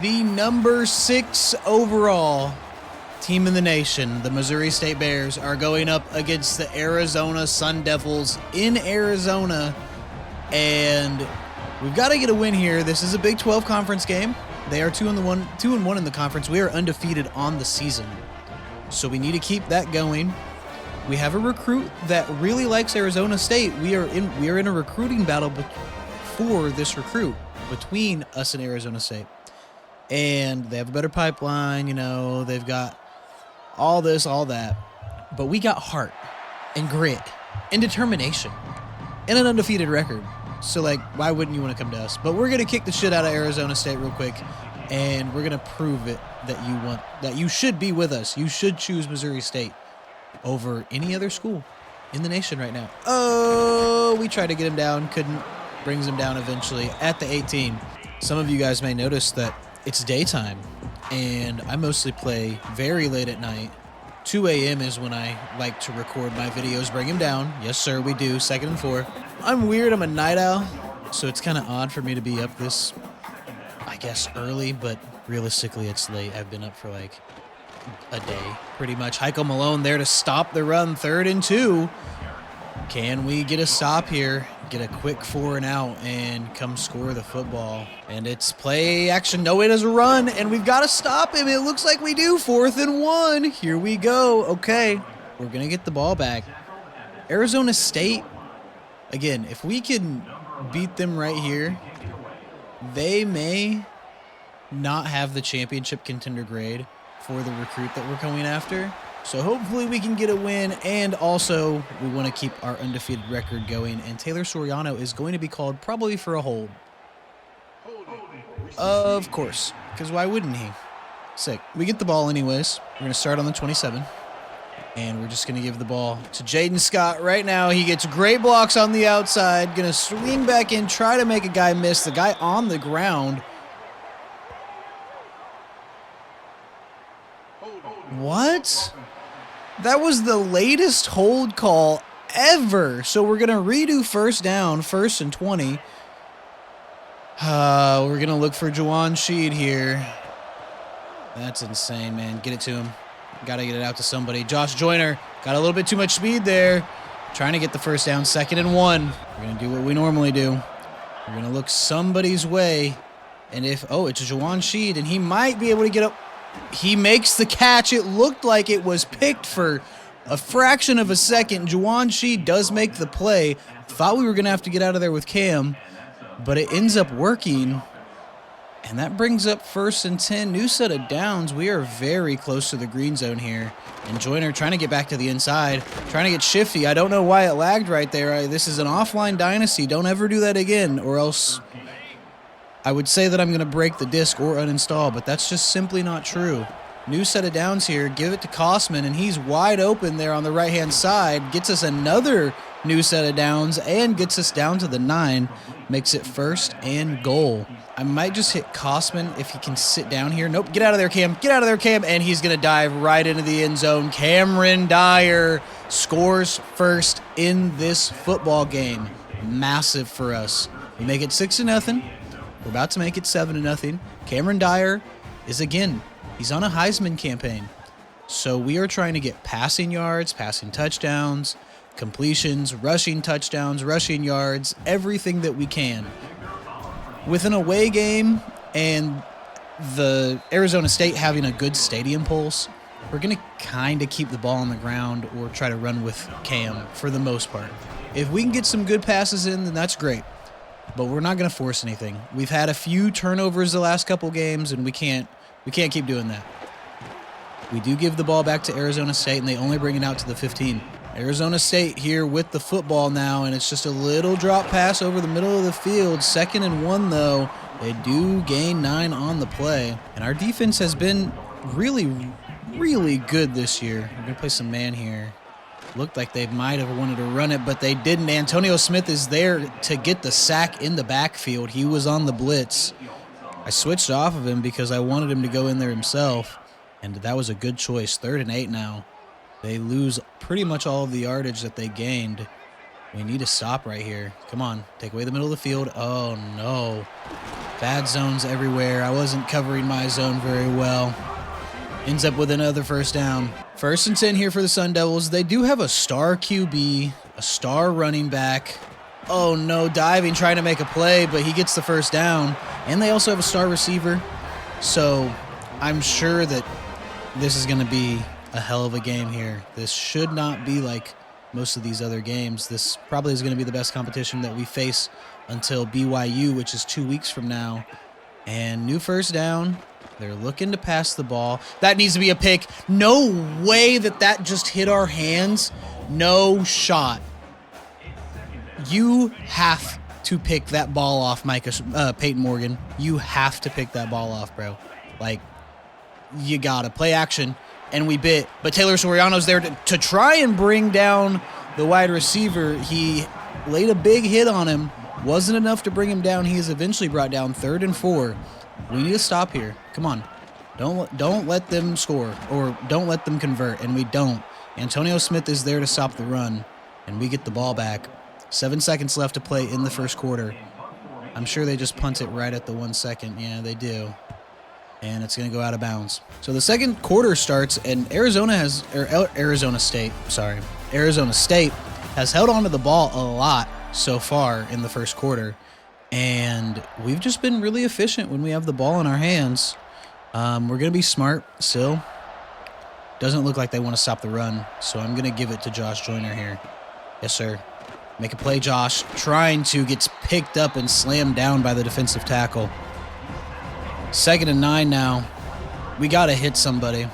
The number 6 overall team in the nation, the Missouri State Bears, are going up against the Arizona Sun Devils in Arizona, and we've got to get a win here. This is a Big 12 conference game. They are 2-1 in the conference. We are undefeated on the season, so we need to keep that going. We have a recruit that really likes Arizona State. We are in a recruiting battle for this recruit between us and Arizona State. And they have a better pipeline, you know, they've got all this, all that. But we got heart and grit and determination and an undefeated record. So, like, why wouldn't you want to come to us? But we're going to kick the shit out of Arizona State real quick, and we're going to prove it that you should be with us. You should choose Missouri State over any other school in the nation right now. Oh, we tried to get him down, couldn't. Brings him down eventually at the 18. Some of you guys may notice that it's daytime, and I mostly play very late at night. 2 a.m. is when I like to record my videos. Bring him down. Yes, sir, we do. 2nd and 4. I'm weird. I'm a night owl, so it's kind of odd for me to be up this, I guess, early, but realistically, it's late. I've been up for like a day, pretty much. Heiko Malone there to stop the run. 3rd and 2. Can we get a stop here? Get a quick 4 and out and come score the football. And it's play action. No, it is a run, and we've got to stop him. It looks like we do. 4th and 1. Here we go. Okay, we're going to get the ball back. Arizona State, again, if we can beat them right here, they may not have the championship contender grade for the recruit that we're going after. So hopefully we can get a win, and also we want to keep our undefeated record going, and Taylor Soriano is going to be called probably for a hold. Of course, because why wouldn't he? Sick. We get the ball anyways. We're going to start on the 27, and we're just going to give the ball to Jaden Scott right now. He gets great blocks on the outside, going to swing back in, try to make a guy miss. The guy on the ground. What? That was the latest hold call ever. So we're going to redo first down, 1st and 20. We're going to look for Juwan Sheed here. That's insane, man. Get it to him. Got to get it out to somebody. Josh Joyner got a little bit too much speed there. Trying to get the first down, 2nd and 1. We're going to do what we normally do. We're going to look somebody's way. And if, oh, it's Juwan Sheed, and he might be able to get up. He makes the catch. It looked like it was picked for a fraction of a second. Juwan Sheed does make the play. Thought we were going to have to get out of there with Cam, but it ends up working. And that brings up 1st and 10. New set of downs. We are very close to the green zone here. And Joyner trying to get back to the inside, trying to get shifty. I don't know why it lagged right there. This is an offline dynasty. Don't ever do that again, or else I would say that I'm going to break the disc or uninstall, but that's just simply not true. New set of downs here. Give it to Kosman, and he's wide open there on the right-hand side. Gets us another new set of downs and gets us down to the 9. Makes it 1st and goal. I might just hit Kosman if he can sit down here. Nope, get out of there, Cam. Get out of there, Cam. And he's going to dive right into the end zone. Cameron Dyer scores first in this football game. Massive for us. We make it 6-0. We're about to make it 7-0. Cameron Dyer is, again, he's on a Heisman campaign. So we are trying to get passing yards, passing touchdowns, completions, rushing touchdowns, rushing yards, everything that we can. With an away game and the Arizona State having a good stadium pulse, we're going to kind of keep the ball on the ground or try to run with Cam for the most part. If we can get some good passes in, then that's great. But we're not going to force anything. We've had a few turnovers the last couple games, and we can't keep doing that. We do give the ball back to Arizona State, and they only bring it out to the 15. Arizona State here with the football now, and it's just a little drop pass over the middle of the field. 2nd and 1, though. They do gain 9 on the play. And our defense has been really, really good this year. We're going to play some man here. Looked like they might have wanted to run it, but they didn't. Antonio Smith is there to get the sack in the backfield. He was on the blitz. I switched off of him because I wanted him to go in there himself, and that was a good choice. 3rd and 8 now. They lose pretty much all of the yardage that they gained. We need to stop right here. Come on, take away the middle of the field. Oh, no. Bad zones everywhere. I wasn't covering my zone very well. Ends up with another first down. 1st and 10 here for the Sun Devils. They do have a star QB, a star running back. Oh no, diving, trying to make a play, but he gets the first down. And they also have a star receiver. So I'm sure that this is going to be a hell of a game here. This should not be like most of these other games. This probably is going to be the best competition that we face until BYU, which is 2 weeks from now. And new first down. They're looking to pass the ball. That needs to be a pick. No way that just hit our hands. No shot. You have to pick that ball off, Peyton Morgan. You have to pick that ball off, bro. Like, you got to play action. And we bit. But Taylor Soriano's there to try and bring down the wide receiver. He laid a big hit on him. Wasn't enough to bring him down. He is eventually brought down 3rd and 4. We need to stop here. Come on. Don't let them score, or don't let them convert, and we don't. Antonio Smith is there to stop the run, and we get the ball back. 7 seconds left to play in the first quarter. I'm sure they just punt it right at the 1 second. Yeah, they do. And it's going to go out of bounds. So the second quarter starts, and Arizona State has held on to the ball a lot so far in the first quarter. And we've just been really efficient when we have the ball in our hands. We're going to be smart still. Doesn't look like they want to stop the run, so I'm going to give it to Josh Joyner here. Yes, sir. Make a play, Josh. Trying to, gets picked up and slammed down by the defensive tackle. 2nd and 9 now. We got to hit somebody.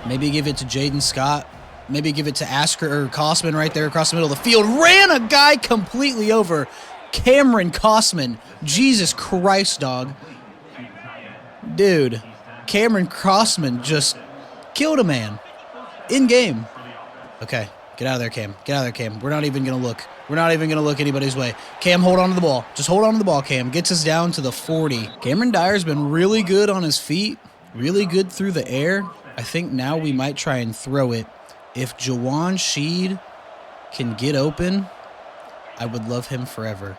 Maybe give it to Jaden Scott. Maybe give it to Asker or Kosman right there across the middle of the field. Ran a guy completely over. Cameron Kosman. Jesus Christ, dog. Dude, Cameron Kosman just killed a man. In game. Okay, get out of there, Cam. Get out of there, Cam. We're not even going to look. We're not even going to look anybody's way. Cam, hold on to the ball. Just hold on to the ball, Cam. Gets us down to the 40. Cameron Dyer's been really good on his feet. Really good through the air. I think now we might try and throw it. If Jawan Sheed can get open, I would love him forever.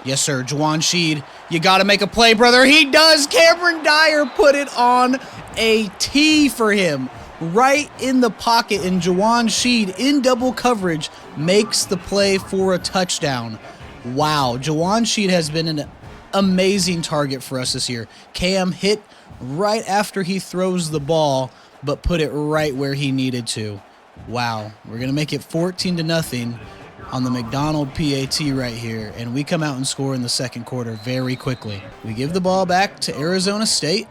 Yes, sir. Jawan Sheed, you got to make a play, brother. He does. Cameron Dyer put it on a tee for him. Right in the pocket, and Jawan Sheed in double coverage makes the play for a touchdown. Wow. Jawan Sheed has been an amazing target for us this year. Cam hit right after he throws the ball, but put it right where he needed to. Wow. We're going to make it 14-0 on the McDonald PAT right here, and we come out and score in the second quarter very quickly. We give the ball back to Arizona State,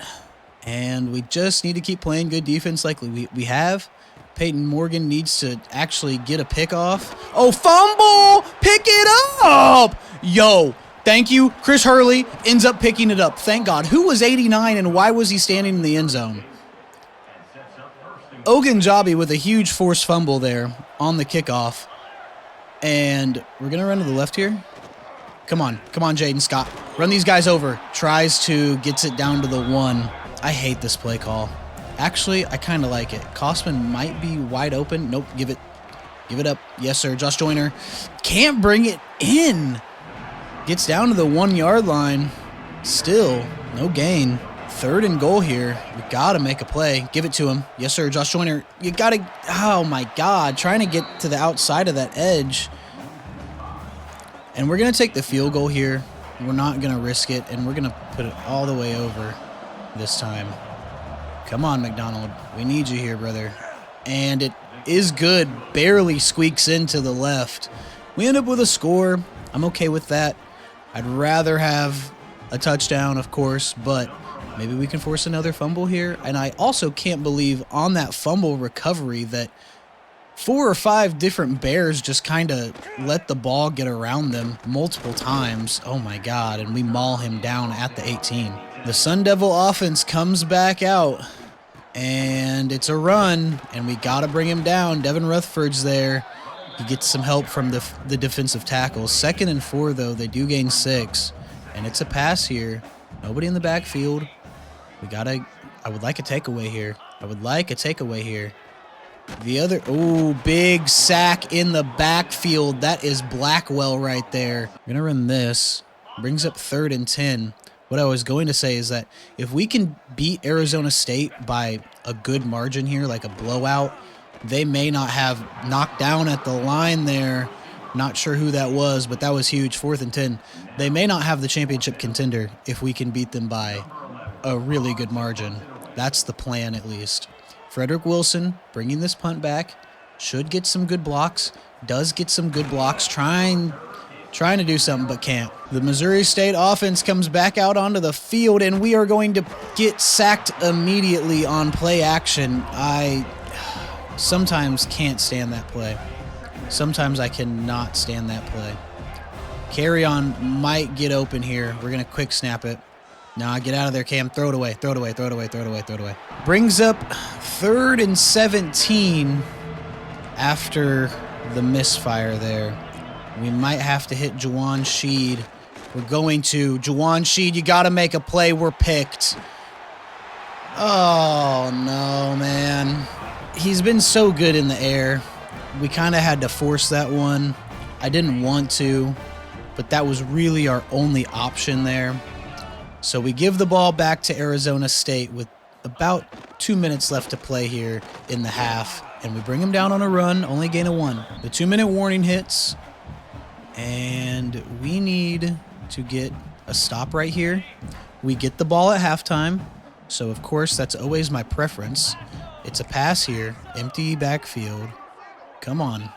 and we just need to keep playing good defense like we have. Peyton Morgan needs to actually get a pick off. Oh, fumble! Pick it up! Yo, thank you. Chris Hurley ends up picking it up. Thank God. Who was 89, and why was he standing in the end zone? Ogunjobi with a huge forced fumble there on the kickoff. And we're going to run to the left here. Come on, Jaden Scott. Run these guys over. Tries to, gets it down to the 1. I hate this play call. Actually, I kind of like it. Kosman might be wide open. Nope, give it up. Yes, sir. Josh Joyner can't bring it in. Gets down to the 1 yard line. Still, no gain. 3rd and goal here. We got to make a play. Give it to him. Yes, sir. Josh Joyner. You got to, oh my God. Trying to get to the outside of that edge. And we're going to take the field goal here. We're not going to risk it. And we're going to put it all the way over this time. Come on, McDonald. We need you here, brother. And it is good. Barely squeaks into the left. We end up with a score. I'm okay with that. I'd rather have a touchdown, of course, but maybe we can force another fumble here. And I also can't believe on that fumble recovery that 4 or 5 different Bears just kind of let the ball get around them multiple times. Oh, my God. And we maul him down at the 18. The Sun Devil offense comes back out. And it's a run. And we got to bring him down. Devin Rutherford's there. He gets some help from the defensive tackles. 2nd and 4, though. They do gain 6. And it's a pass here. Nobody in the backfield. I would like a takeaway here. The other, big sack in the backfield. That is Blackwell right there. We're going to run this. Brings up 3rd and 10. What I was going to say is that if we can beat Arizona State by a good margin here, like a blowout, they may not have knocked down at the line there. Not sure who that was, but that was huge. 4th and 10. They may not have the championship contender if we can beat them by a really good margin. That's the plan, at least. Frederick Wilson bringing this punt back. Should get some good blocks. Does get some good blocks. Trying to do something, but can't. The Missouri State offense comes back out onto the field, and we are going to get sacked immediately on play action. I sometimes can't stand that play. Sometimes I cannot stand that play. Carry on might get open here. We're going to quick snap it. Nah, get out of there, Cam. Throw it away. Throw it away. Throw it away. Throw it away. Throw it away. Brings up 3rd and 17 after the misfire there. We might have to hit Juwan Sheed. We're going to. Juwan Sheed, you got to make a play. We're picked. Oh, no, man. He's been so good in the air. We kind of had to force that one. I didn't want to, but that was really our only option there. So we give the ball back to Arizona State with about 2 minutes left to play here in the half, and we bring them down on a run, only gain a 1. The 2-minute warning hits, and we need to get a stop right here. We get the ball at halftime, so of course that's always my preference. It's a pass here, empty backfield. Come on.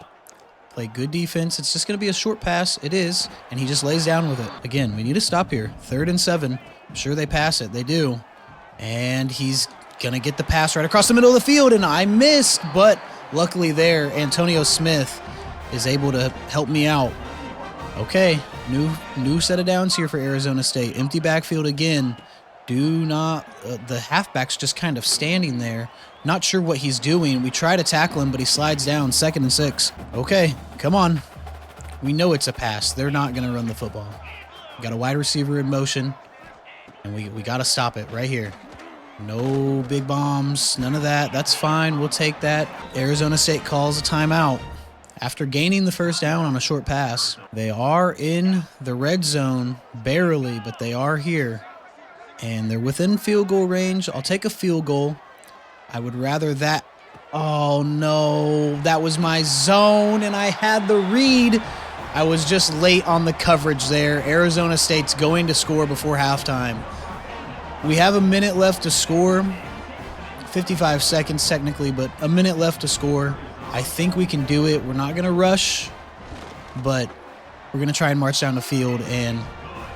Play good defense. It's just going to be a short pass. It is. And he just lays down with it. Again, we need to stop here. 3rd and 7. I'm sure they pass it. They do. And he's going to get the pass right across the middle of the field. And I missed. But luckily there, Antonio Smith is able to help me out. Okay. New set of downs here for Arizona State. Empty backfield again. The halfback's just kind of standing there. Not sure what he's doing. We try to tackle him, but he slides down. 2nd and 6. Okay, come on. We know it's a pass. They're not going to run the football. We got a wide receiver in motion, and we got to stop it right here. No big bombs, none of that. That's fine. We'll take that. Arizona State calls a timeout. After gaining the 1st down on a short pass, they are in the red zone, barely, but they are here. And they're within field goal range. I'll take a field goal. I would rather that. Oh, no. That was my zone, and I had the read. I was just late on the coverage there. Arizona State's going to score before halftime. We have a minute left to score. 55 seconds technically, but a minute left to score. I think we can do it. We're not going to rush, but we're going to try and march down the field and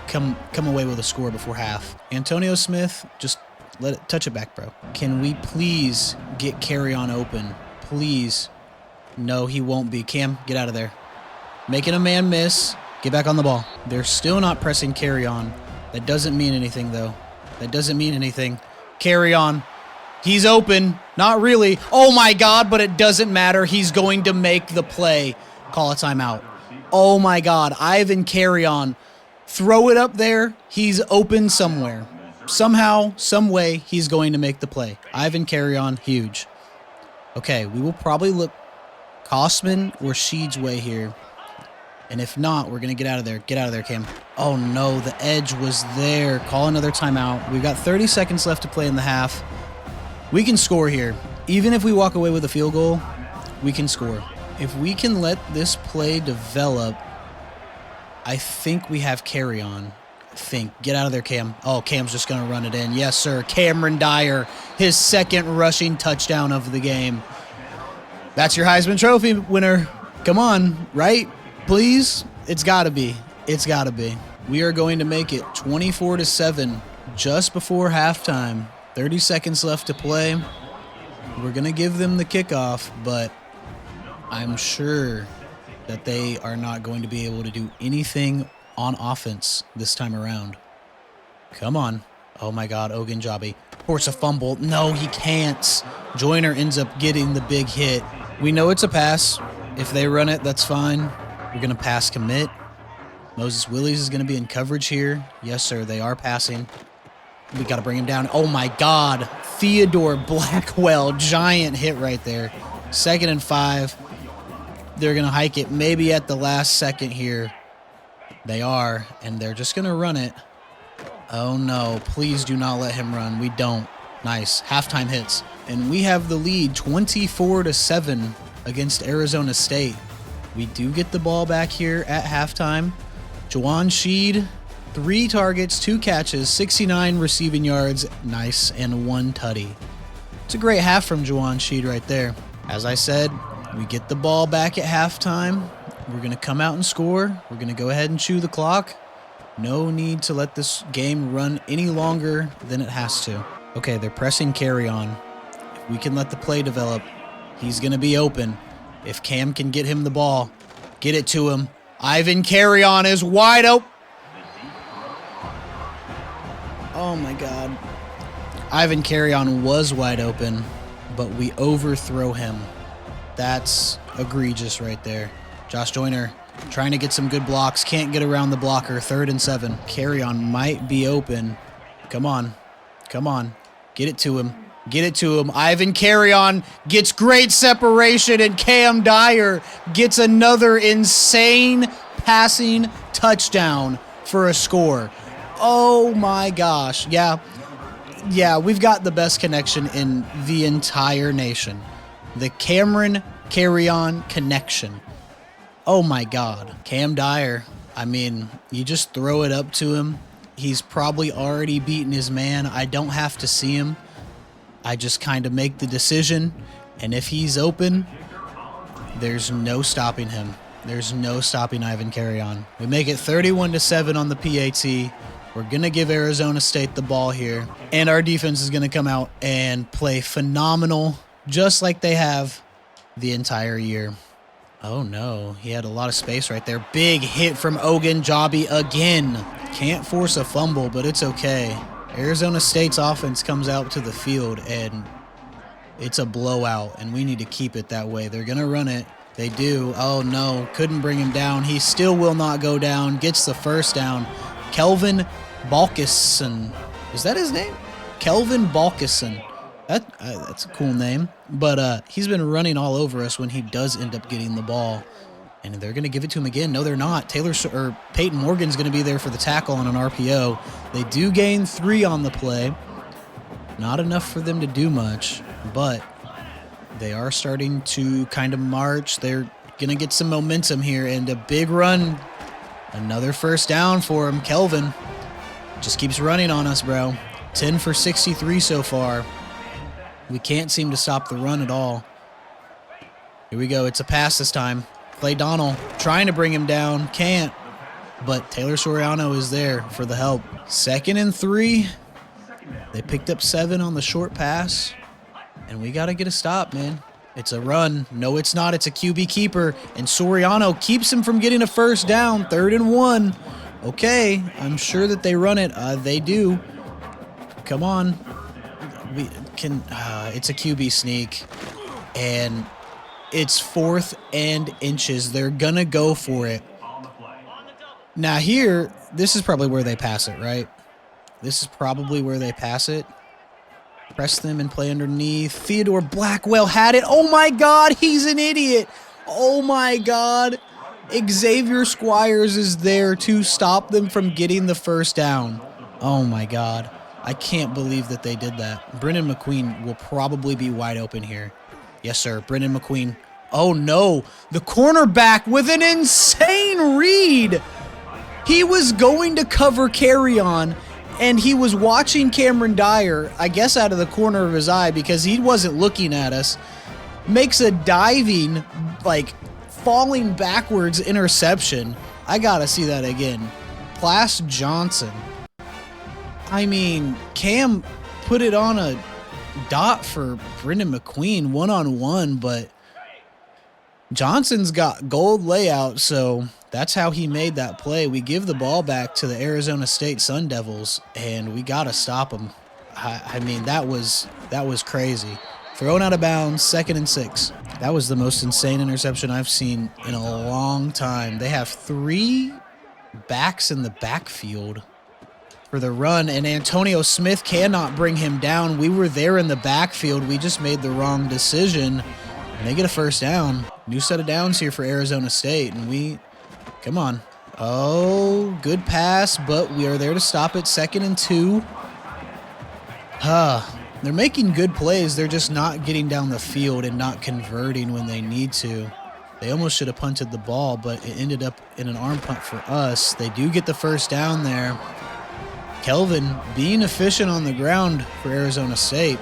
come away with a score before half. Antonio Smith, just touch it back, bro. Can we please get Carry On open? Please. No, he won't be. Cam, get out of there. Making a man miss. Get back on the ball. They're still not pressing Carry On. That doesn't mean anything, though. That doesn't mean anything. Carry On. He's open. Not really. Oh, my God, but it doesn't matter. He's going to make the play. Call a timeout. Oh, my God. Ivan Carry On. Throw it up there. He's open somewhere. Somehow, some way, he's going to make the play. Ivan Carry On, huge. Okay, we will probably look Kosman or Sheed's way here. And if not, we're going to get out of there. Get out of there, Cam. Oh, no, the edge was there. Call another timeout. We've got 30 seconds left to play in the half. We can score here. Even if we walk away with a field goal, we can score. If we can let this play develop, I think we have Carry On. Get out of there, Cam. Oh, Cam's just going to run it in. Yes, sir. Cameron Dyer, his 2nd rushing touchdown of the game. That's your Heisman Trophy winner. Come on, right? Please? It's got to be. It's got to be. We are going to make it 24-7 just before halftime. 30 seconds left to play. We're going to give them the kickoff, but I'm sure that they are not going to be able to do anything on offense this time around. Come on. Oh, my God. Ogunjobi. Force a fumble. No, he can't. Joyner ends up getting the big hit. We know it's a pass. If they run it, that's fine. We're going to pass commit. Moses Willies is going to be in coverage here. Yes, sir. They are passing. We got to bring him down. Oh, my God. Theodore Blackwell. Giant hit right there. 2nd and 5. They're going to hike it maybe at the last second here. They are, and they're just going to run it. Oh, no. Please do not let him run. We don't. Nice. Halftime hits. And we have the lead 24-7 against Arizona State. We do get the ball back here at halftime. Juwan Sheed, 3 targets, 2 catches, 69 receiving yards. Nice. And 1 tutty. It's a great half from Juwan Sheed right there. As I said, we get the ball back at halftime. We're going to come out and score. We're going to go ahead and chew the clock. No need to let this game run any longer than it has to. Okay, they're pressing carry on. If we can let the play develop, he's going to be open. If Cam can get him the ball, get it to him. Ivan Carry-On is wide open. Oh, my God. Ivan Carry-On was wide open, but we overthrow him. That's egregious right there. Josh Joyner trying to get some good blocks. Can't get around the blocker. 3rd and 7. Carry-On might be open. Come on. Come on. Get it to him. Get it to him. Ivan Carry-On gets great separation, and Cam Dyer gets another insane passing touchdown for a score. Oh, my gosh. Yeah, we've got the best connection in the entire nation. The Cameron Carry-On connection. Oh, my God. Cam Dyer, I mean, you just throw it up to him. He's probably already beaten his man. I don't have to see him. I just kind of make the decision, and if he's open, there's no stopping him. There's no stopping Ivan Carry-On. We make it 31-7 on the PAT. We're going to give Arizona State the ball here, and our defense is going to come out and play phenomenal, just like they have the entire year. Oh, no. He had a lot of space right there. Big hit from Ogunjobi again. Can't force a fumble, but it's okay. Arizona State's offense comes out to the field, and it's a blowout, and we need to keep it that way. They're going to run it. They do. Oh, no. Couldn't bring him down. He still will not go down. Gets the first down. Kelvin Balkison. Is that his name? Kelvin Balkison. That's a cool name. But he's been running all over us when he does end up getting the ball. And they're going to give it to him again. No, they're not. Peyton Morgan's going to be there for the tackle on an RPO. They do gain 3 on the play. Not enough for them to do much, but they are starting to kind of march. They're going to get some momentum here, and a big run. Another first down for him. Kelvin just keeps running on us, bro. 10 for 63 so far. We can't seem to stop the run at all. Here we go. It's a pass this time. Clay Donnell trying to bring him down. Can't. But Taylor Soriano is there for the help. 2nd and 3. They picked up 7 on the short pass. And we got to get a stop, man. It's a run. No, it's not. It's a QB keeper. And Soriano keeps him from getting a first down. 3rd and 1. Okay. I'm sure that they run it. They do. Come on. It's a QB sneak. And it's 4th and inches. They're going to go for it. Now here, this is probably where they pass it, right? This is probably where they pass it. Press them and play underneath. Theodore Blackwell had it. Oh, my God. He's an idiot. Oh, my God. Xavier Squires is there to stop them from getting the first down. Oh, my God. I can't believe that they did that. Brendan McQueen will probably be wide open here. Yes, sir. Brendan McQueen. Oh, no. The cornerback with an insane read. He was going to cover Carry-On, and he was watching Cameron Dyer, I guess out of the corner of his eye because he wasn't looking at us. Makes a diving, falling backwards interception. I got to see that again. Plas Johnson. I mean, Cam put it on a dot for Brendan McQueen one-on-one, but Johnson's got gold layout, so that's how he made that play. We give the ball back to the Arizona State Sun Devils, and we got to stop them. I mean, that was crazy. Thrown out of bounds, 2nd and 6. That was the most insane interception I've seen in a long time. They have 3 backs in the backfield for the run, and Antonio Smith cannot bring him down. We were there in the backfield. We just made the wrong decision, and they get a first down. New set of downs here for Arizona State, and come on. Oh, good pass, but we are there to stop it. 2nd and 2. They're making good plays. They're just not getting down the field and not converting when they need to. They almost should have punted the ball, but it ended up in an arm punt for us. They do get the first down there. Kelvin being efficient on the ground for Arizona State.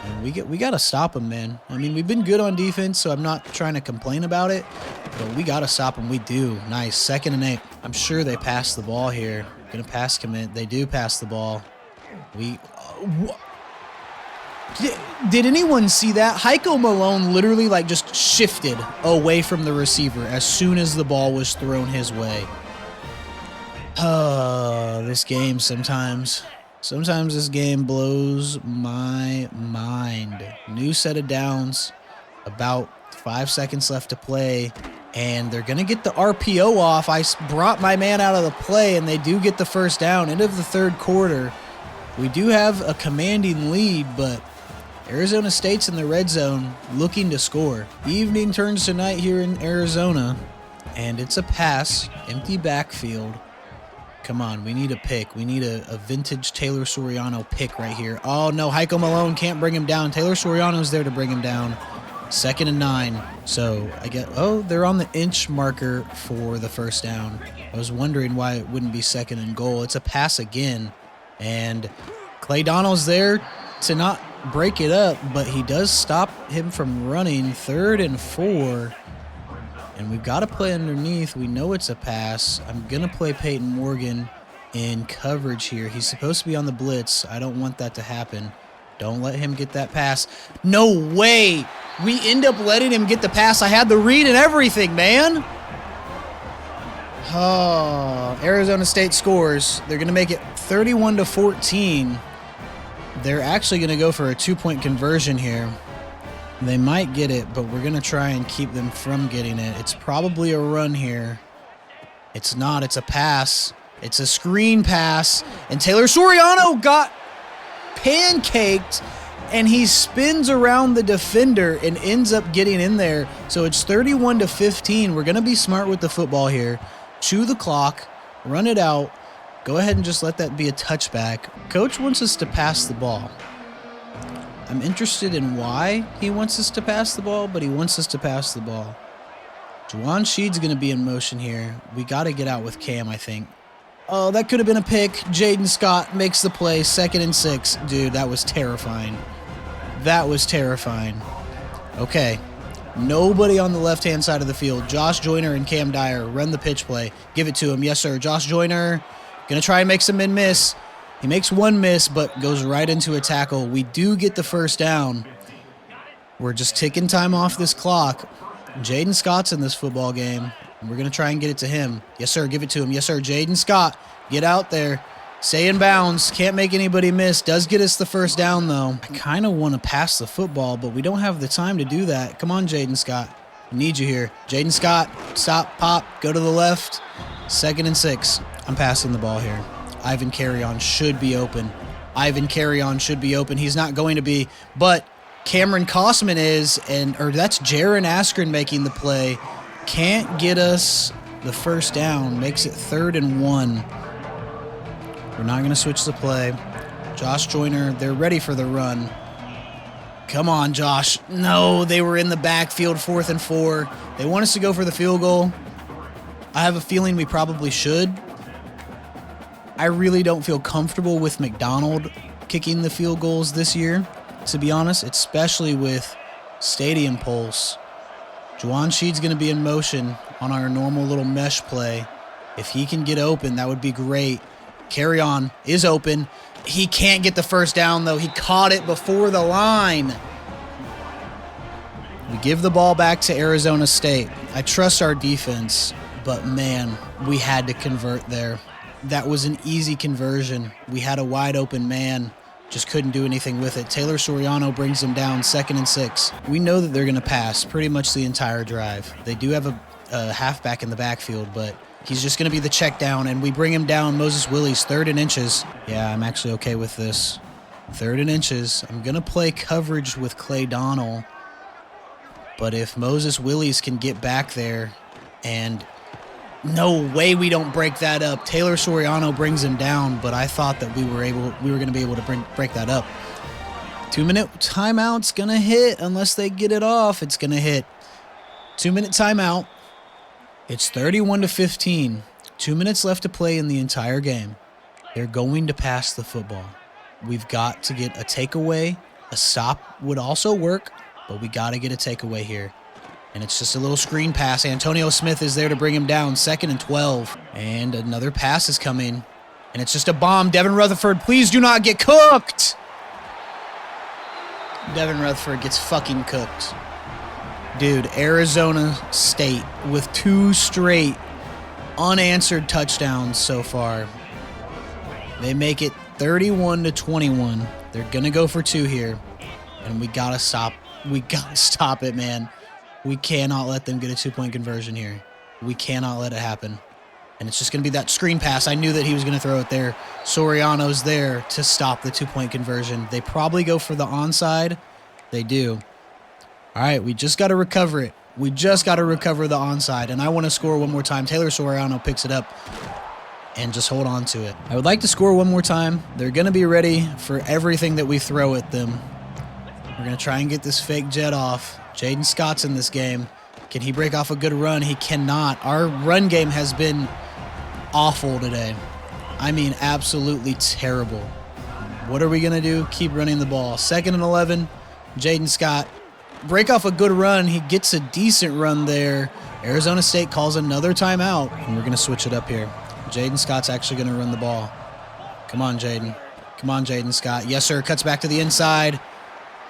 And we got to stop them, man. I mean, we've been good on defense, so I'm not trying to complain about it, but we got to stop them. We do. Nice. 2nd and 8. I'm sure they passed the ball here. Going to pass commit. They do pass the ball. Did anyone see that? Heiko Malone literally like just shifted away from the receiver as soon as the ball was thrown his way. This game sometimes this game blows my mind. New set of downs, about 5 seconds left to play, and they're going to get the RPO off. I brought my man out of the play, and they do get the first down. End of the 3rd quarter. We do have a commanding lead, but Arizona State's in the red zone looking to score. The evening turns to night here in Arizona, and it's a pass, empty backfield. Come on, we need a pick. We need a vintage Taylor Soriano pick right here. Oh, no, Heiko Malone can't bring him down. Taylor Soriano's there to bring him down. 2nd and 9. So, they're on the inch marker for the first down. I was wondering why it wouldn't be 2nd and goal. It's a pass again, and Clay Donald's there to not break it up, but he does stop him from running. 3rd and 4. And we've got to play underneath. We know it's a pass. I'm going to play Peyton Morgan in coverage here. He's supposed to be on the blitz. I don't want that to happen. Don't let him get that pass. No way. We end up letting him get the pass. I had the read and everything, man. Oh, Arizona State scores. They're going to make it 31-14. They're actually going to go for a 2-point conversion here. They might get it, but we're going to try and keep them from getting it. It's probably a run here. It's not. It's a pass. It's a screen pass. And Taylor Soriano got pancaked, and he spins around the defender and ends up getting in there. So it's 31-15. We're going to be smart with the football here. Chew the clock. Run it out. Go ahead and just let that be a touchback. Coach wants us to pass the ball. I'm interested in why he wants us to pass the ball, but he wants us to pass the ball. Juwan Sheed's going to be in motion here. We got to get out with Cam, I think. Oh, that could have been a pick. Jaden Scott makes the play. 2nd and 6. Dude, that was terrifying. That was terrifying. Okay. Nobody on the left-hand side of the field. Josh Joyner and Cam Dyer run the pitch play. Give it to him. Yes, sir. Josh Joyner going to try and make some miss. He makes one miss, but goes right into a tackle. We do get the first down. We're just ticking time off this clock. Jaden Scott's in this football game, and we're going to try and get it to him. Yes, sir. Give it to him. Yes, sir. Jaden Scott, get out there. Stay in bounds. Can't make anybody miss. Does get us the first down, though. I kind of want to pass the football, but we don't have the time to do that. Come on, Jaden Scott. We need you here. Jaden Scott, stop, pop, go to the left. 2nd and 6. I'm passing the ball here. Ivan Carrion should be open. He's not going to be, but Cameron Kosman is, or that's Jaron Askren making the play. Can't get us the first down. Makes it 3rd and 1. We're not going to switch the play. Josh Joyner, they're ready for the run. Come on, Josh. No, they were in the backfield, 4th and 4. They want us to go for the field goal. I have a feeling we probably should. I really don't feel comfortable with McDonald kicking the field goals this year, to be honest, especially with Stadium Pulse. Juwan Sheed's going to be in motion on our normal little mesh play. If he can get open, that would be great. Carry on is open. He can't get the first down, though. He caught it before the line. We give the ball back to Arizona State. I trust our defense, but, man, we had to convert there. That was an easy conversion. We had a wide open man, just couldn't do anything with it. Taylor Soriano brings them down, 2nd and 6. We know that they're going to pass pretty much the entire drive. They do have a halfback in the backfield, but he's just going to be the check down, and we bring him down. Moses Willie's 3rd and inches. Yeah, I'm actually okay with this. 3rd and inches. I'm going to play coverage with Clay Donnell, but if Moses Willie's can get back there and No way we don't break that up. Taylor Soriano brings him down, but I thought that we were going to be able to break that up. 2-minute timeout's going to hit unless they get it off. It's going to hit. 2-minute timeout. It's 31-15. 2 minutes left to play in the entire game. They're going to pass the football. We've got to get a takeaway. A stop would also work, but we got to get a takeaway here. And it's just a little screen pass. Antonio Smith is there to bring him down. 2nd and 12. And another pass is coming. And it's just a bomb. Devin Rutherford, please do not get cooked. Devin Rutherford gets fucking cooked. Dude, Arizona State with 2 straight unanswered touchdowns so far. They make it 31-21. They're going to go for 2 here. And we got to stop. We got to stop it, man. We cannot let them get a 2-point conversion here. We cannot let it happen. And it's just going to be that screen pass. I knew that he was going to throw it there. Soriano's there to stop the 2-point conversion. They probably go for the onside. They do. All right, we just got to recover it. We just got to recover the onside. And I want to score one more time. Taylor Soriano picks it up and just hold on to it. I would like to score one more time. They're going to be ready for everything that we throw at them. We're going to try and get this fake jet off. Jaden Scott's in this game. Can he break off a good run? He cannot. Our run game has been awful today. I mean, absolutely terrible. What are we going to do? Keep running the ball. 2nd and 11. Jaden Scott. Break off a good run. He gets a decent run there. Arizona State calls another timeout, and we're going to switch it up here. Jaden Scott's actually going to run the ball. Come on, Jaden. Come on, Jaden Scott. Yes, sir. Cuts back to the inside.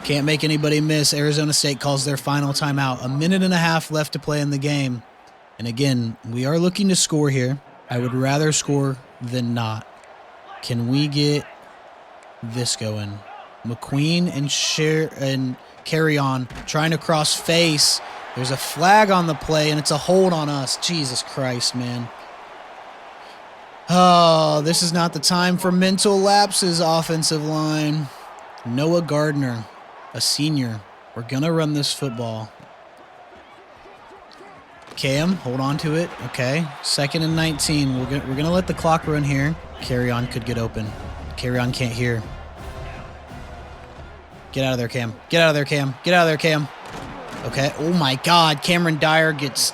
Can't make anybody miss. Arizona State calls their final timeout. 1.5 minutes left to play in the game. And again, we are looking to score here. I would rather score than not. Can we get this going? McQueen and Carry On trying to cross face. There's a flag on the play, and it's a hold on us. Jesus Christ, man. Oh, this is not the time for mental lapses, offensive line. Noah Gardner, a senior. We're going to run this football. Cam, hold on to it. Okay. 2nd and 19. We're going to let the clock run here. Carry On could get open. Carry On can't hear. Get out of there, Cam. Get out of there, Cam. Get out of there, Cam. Okay. Oh, my God. Cameron Dyer gets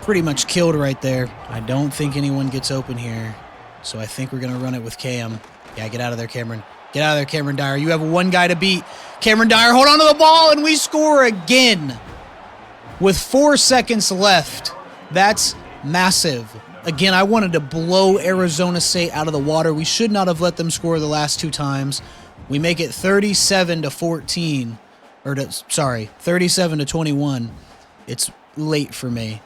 pretty much killed right there. I don't think anyone gets open here. So I think we're going to run it with Cam. Yeah, get out of there, Cameron. Get out of there, Cameron Dyer. You have one guy to beat. Cameron Dyer, hold on to the ball, and we score again. With 4 seconds left. That's massive. Again, I wanted to blow Arizona State out of the water. We should not have let them score the last 2 times. We make it 37-14. 37-21. It's late for me.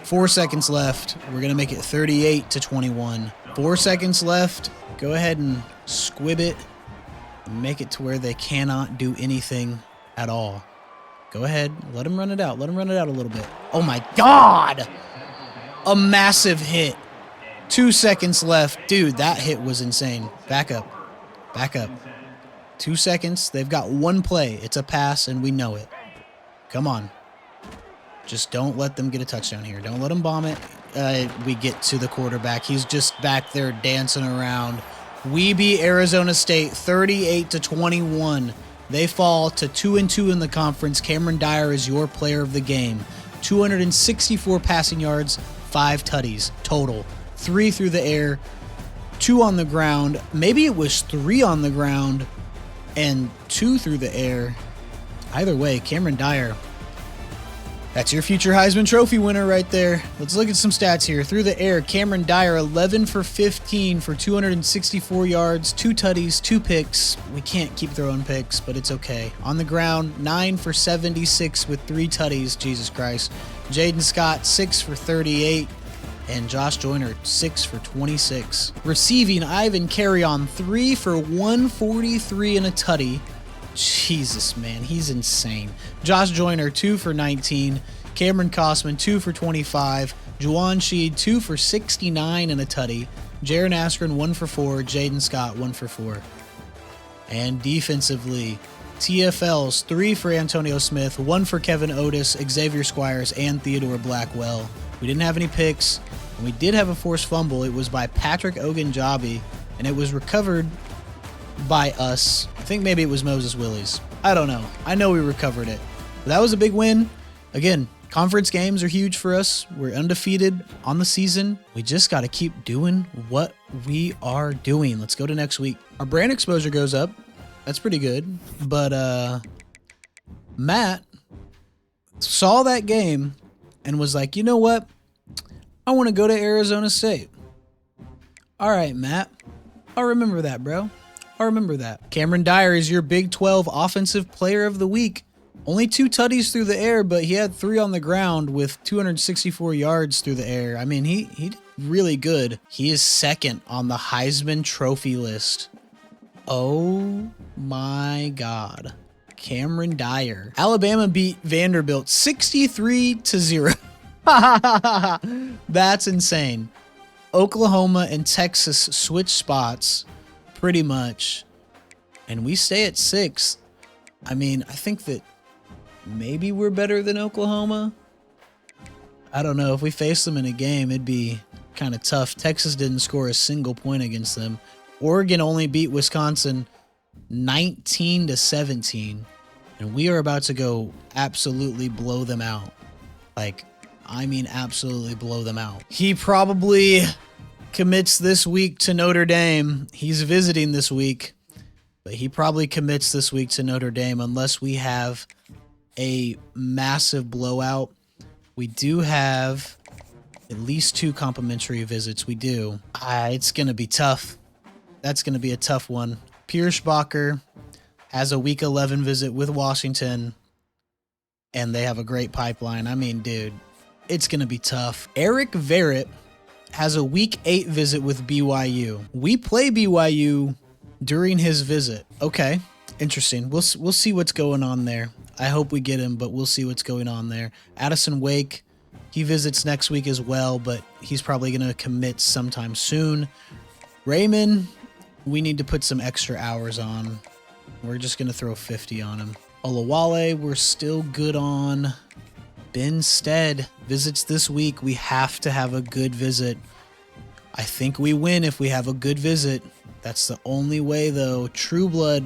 4 seconds left. We're going to make it 38-21. 4 seconds left. Go ahead and squib it. Make it to where they cannot do anything at all. Go ahead. Let them run it out. Let them run it out a little bit. Oh, my God. A massive hit. 2 seconds left. Dude, that hit was insane. Back up. Back up. 2 seconds. They've got one play. It's a pass, and we know it. Come on. Just don't let them get a touchdown here. Don't let them bomb it. We get to the quarterback. He's just back there dancing around. We beat Arizona State 38-21. They fall to 2-2 in the conference. Cameron Dyer is your player of the game. 264 passing yards, 5 tutties total. 3 through the air, 2 on the ground. Maybe it was 3 on the ground and 2 through the air. Either way, Cameron Dyer, that's your future Heisman Trophy winner right there. Let's look at some stats here. Through the air, Cameron Dyer, 11 for 15 for 264 yards, 2 tutties, 2 picks. We can't keep throwing picks, but it's okay. On the ground, 9 for 76 with 3 tutties. Jesus Christ. Jaden Scott, 6 for 38. And Josh Joyner, 6 for 26. Receiving, Ivan Carry On, 3 for 143 and a tutty. Jesus, man, he's insane. Josh Joyner, 2 for 19. Cameron Kosman, 2 for 25. Juwan Sheed, 2 for 69 and a tutty. Jaron Askren, 1 for 4. Jaden Scott, 1 for 4. And defensively, TFLs, 3 for Antonio Smith, 1 for Kevin Otis, Xavier Squires, and Theodore Blackwell. We didn't have any picks. And we did have a forced fumble. It was by Patrick Ogunjobi, and it was recovered by us. I think maybe it was Moses Willies. I don't know. I know we recovered it. But that was a big win. Again, conference games are huge for us. We're undefeated on the season. We just got to keep doing what we are doing. Let's go to next week. Our brand exposure goes up. That's pretty good. But Matt saw that game and was like, you know what? I want to go to Arizona State. All right, Matt. I'll remember that, bro. I'll remember that. Cameron Dyer is your Big 12 Offensive Player of the Week. Only 2 tutties through the air, but he had 3 on the ground with 264 yards through the air. I mean, he did really good. He is second on the Heisman Trophy list. Oh my God. Cameron Dyer. Alabama beat Vanderbilt 63-0. That's insane. Oklahoma and Texas switch spots pretty much, and we stay at 6. I mean, I think that maybe we're better than Oklahoma. I don't know. If we face them in a game, it'd be kind of tough. Texas didn't score a single point against them. Oregon only beat Wisconsin 19-17, and we are about to go absolutely blow them out. Like, I mean, absolutely blow them out. He probably commits this week to Notre Dame. He's visiting this week, but he probably commits this week to Notre Dame unless we have a massive blowout. We do have at least 2 complimentary visits. We do. It's going to be tough. That's going to be a tough one. Pierschbacher has a week 11 visit with Washington, and they have a great pipeline. I mean, dude, it's going to be tough. Eric Verrett has a week 8 visit with BYU. We play BYU during his visit. Okay, interesting. We'll see what's going on there. I hope we get him, but we'll see what's going on there. Addison Wake, he visits next week as well, but he's probably going to commit sometime soon. Raymond, we need to put some extra hours on. We're just going to throw 50 on him. Olawale, we're still good on. Ben Stead visits this week. We have to have a good visit. I think we win if we have a good visit. That's the only way, though. True Blood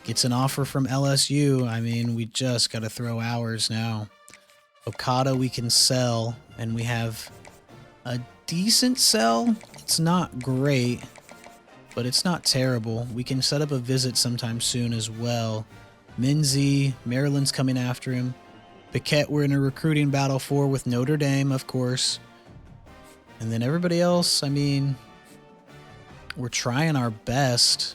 gets an offer from LSU. I mean, we just got to throw hours now. Okada we can sell, and we have a decent sell. It's not great, but it's not terrible. We can set up a visit sometime soon as well. Minzy, Maryland's coming after him. Paquette we're in a recruiting battle for with Notre Dame, of course. And then everybody else, I mean, we're trying our best.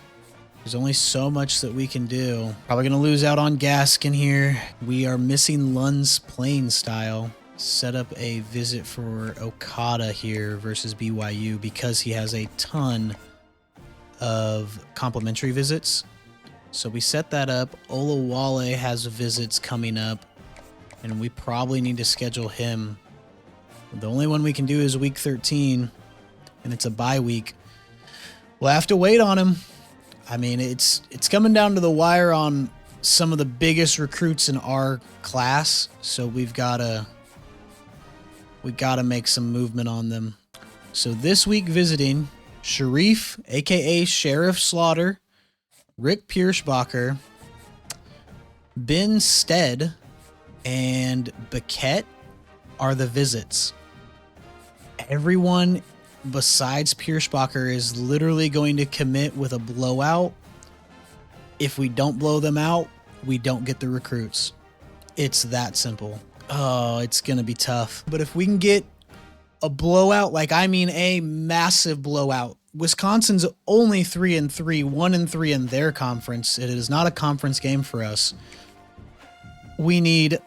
There's only so much that we can do. Probably going to lose out on Gaskin here. We are missing Lund's playing style. Set up a visit for Okada here versus BYU because he has a ton of complimentary visits. So we set that up. Olawale has visits coming up, and we probably need to schedule him. The only one we can do is week 13, and it's a bye week. We'll have to wait on him. I mean, it's coming down to the wire on some of the biggest recruits in our class, so we gotta make some movement on them. So this week visiting Sharif, aka Sheriff Slaughter, Rick Pierschbacher, Ben Stead, and Paquette are the visits. Everyone besides Pierschbacher is literally going to commit with a blowout. If we don't blow them out, we don't get the recruits. It's that simple. Oh, it's going to be tough. But if we can get a blowout, like I mean a massive blowout. Wisconsin's only 3-3, 1-3 in their conference. It is not a conference game for us. We need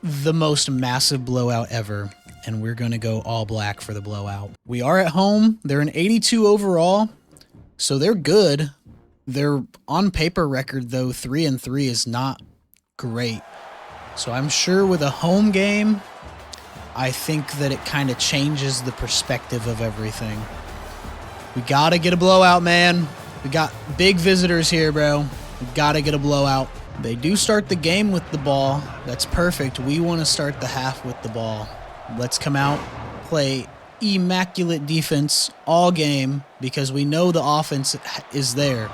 the most massive blowout ever, and we're going to go all black for the blowout. We are at home. They're an 82 overall, so they're good. Their on paper record, though, 3-3 is not great. So I'm sure with a home game, I think that it kind of changes the perspective of everything. We got to get a blowout, man. We got big visitors here, bro. We got to get a blowout. They do start the game with the ball. That's perfect. We want to start the half with the ball. Let's come out, play immaculate defense all game because we know the offense is there.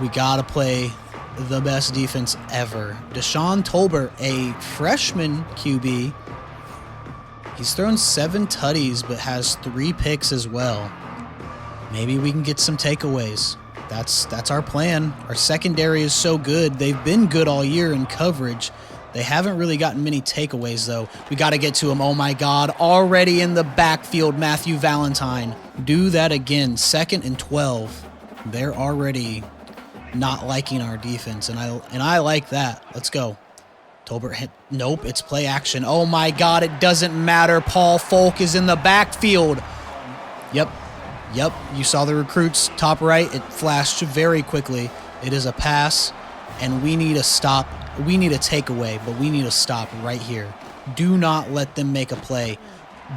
We got to play the best defense ever. Deshaun Tolbert, a freshman QB. He's thrown 7 tutties but has 3 picks as well. Maybe we can get some takeaways. That's our plan. Our secondary is so good. They've been good all year in coverage. They haven't really gotten many takeaways, though. We got to get to him. Oh, my God. Already in the backfield, Matthew Valentine. Do that again. 2nd and 12. They're already not liking our defense, and I like that. Let's go. Tolbert hit. Nope, it's play action. Oh, my God. It doesn't matter. Paul Folk is in the backfield. Yep. You saw the recruits top right. It flashed very quickly. It is a pass, and we need a stop. We need a takeaway, but we need a stop right here. Do not let them make a play.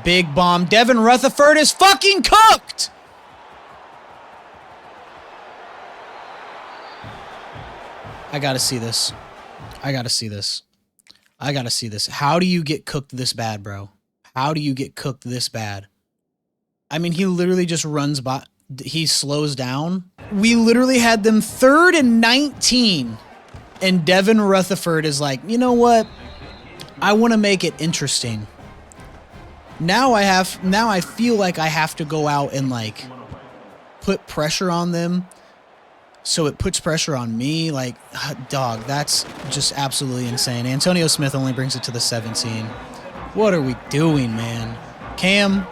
Big bomb. Devin Rutherford is fucking cooked! I gotta see this. How do you get cooked this bad, bro? How do you get cooked this bad? I mean, he literally just runs by. He slows down. We literally had them 3rd and 19. And Devin Rutherford is like, you know what? I want to make it interesting. Now I feel like I have to go out and like put pressure on them. So it puts pressure on me. Like, dog, that's just absolutely insane. Antonio Smith only brings it to the 17. What are we doing, man? Cam,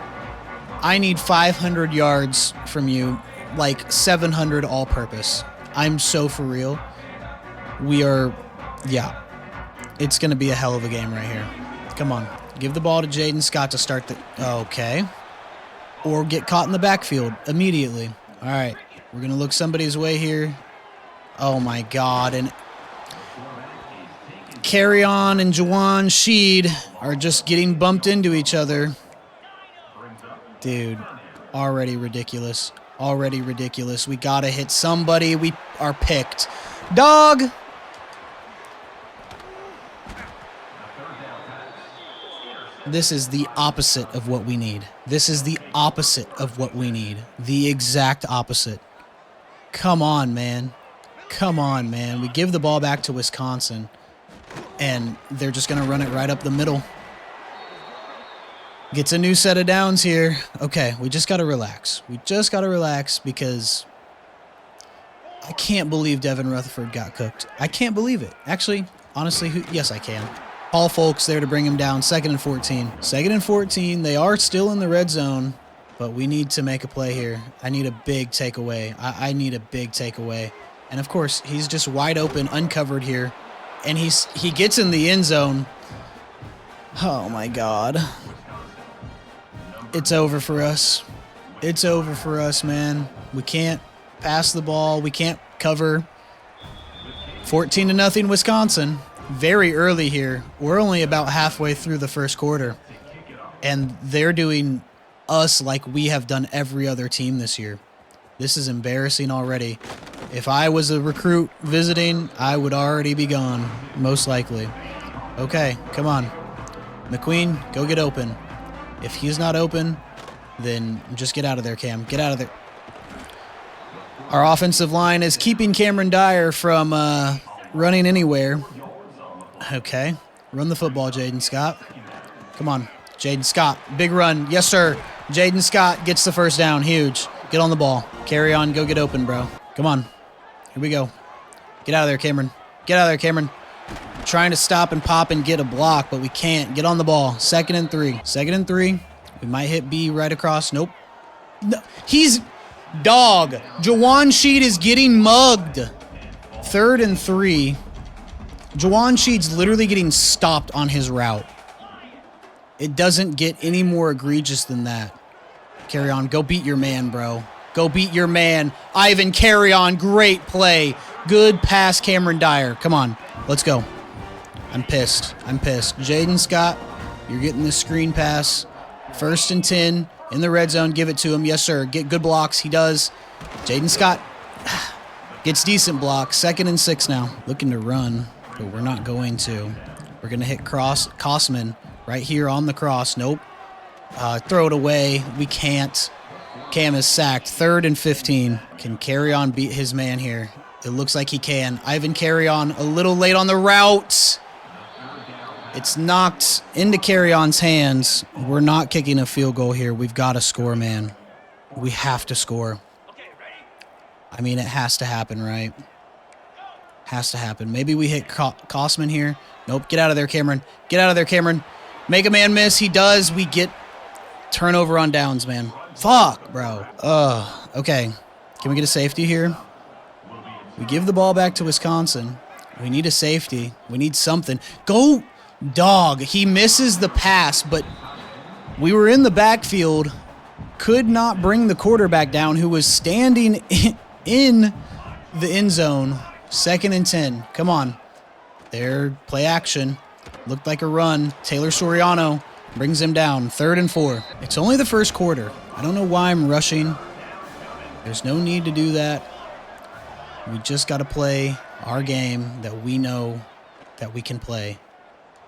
I need 500 yards from you, like 700 all-purpose. I'm so for real. It's going to be a hell of a game right here. Come on. Give the ball to Jaden Scott to start the... Okay. Or get caught in the backfield immediately. All right. We're going to look somebody's way here. Oh, my God. And Carry On and Jawan Sheed are just getting bumped into each other. Dude, already ridiculous. We got to hit somebody. We are picked. Dog! This is the opposite of what we need. The exact opposite. Come on, man. We give the ball back to Wisconsin, and they're just going to run it right up the middle. Gets a new set of downs here. Okay, we just got to relax. Because I can't believe Devin Rutherford got cooked. I can't believe it. Actually, honestly, yes, I can. Paul Folks there to bring him down. 2nd and 14. 2nd and 14. They are still in the red zone, but we need to make a play here. I need a big takeaway. I need a big takeaway. And, of course, he's just wide open, uncovered here. And he gets in the end zone. Oh, my God. It's over for us. Man. We can't pass the ball. We can't cover. 14-0 Wisconsin. Very early here. We're only about halfway through the first quarter. And they're doing us like we have done every other team this year. This is embarrassing already. If I was a recruit visiting, I would already be gone, most likely. Okay, come on. McQueen, go get open. If he's not open, then just get out of there, Cam. Get out of there. Our offensive line is keeping Cameron Dyer from running anywhere. Okay. Run the football, Jaden Scott. Come on. Jaden Scott. Big run. Yes, sir. Jaden Scott gets the first down. Huge. Get on the ball. Carry on. Go get open, bro. Come on. Here we go. Get out of there, Cameron. Trying to stop and pop and get a block, but we can't. Get on the ball. 2nd and 3. We might hit B right across. Nope. No. He's... Dog. Jawan Sheed is getting mugged. 3rd and 3. Jawan Sheed's literally getting stopped on his route. It doesn't get any more egregious than that. Carry On. Go beat your man, bro. Go beat your man. Ivan, carry on. Great play. Good pass, Cameron Dyer. Come on. Let's go. I'm pissed. Jaden Scott, you're getting the screen pass. 1st and 10 in the red zone. Give it to him. Yes, sir. Get good blocks. He does. Jaden Scott gets decent blocks. 2nd and 6 now. Looking to run, but we're not going to. We're going to hit Kosman right here on the cross. Nope. Throw it away. We can't. Cam is sacked. 3rd and 15. Can Carry-On beat his man here? It looks like he can. Ivan Carry-On a little late on the route. It's knocked into Carry-On's hands. We're not kicking a field goal here. We've got to score, man. We have to score. I mean, it has to happen, right? Has to happen. Maybe we hit Kosman here. Nope. Get out of there, Cameron. Get out of there, Cameron. Make a man miss. He does. We get turnover on downs, man. Fuck, bro. Okay. Can we get a safety here? We give the ball back to Wisconsin. We need a safety. We need something. Go, dog. He misses the pass, but we were in the backfield. Could not bring the quarterback down, who was standing in the end zone. 2nd and 10. Come on. There, play action. Looked like a run. Taylor Soriano brings him down. 3rd and 4. It's only the first quarter. I don't know why I'm rushing. There's no need to do that. We just got to play our game that we know that we can play.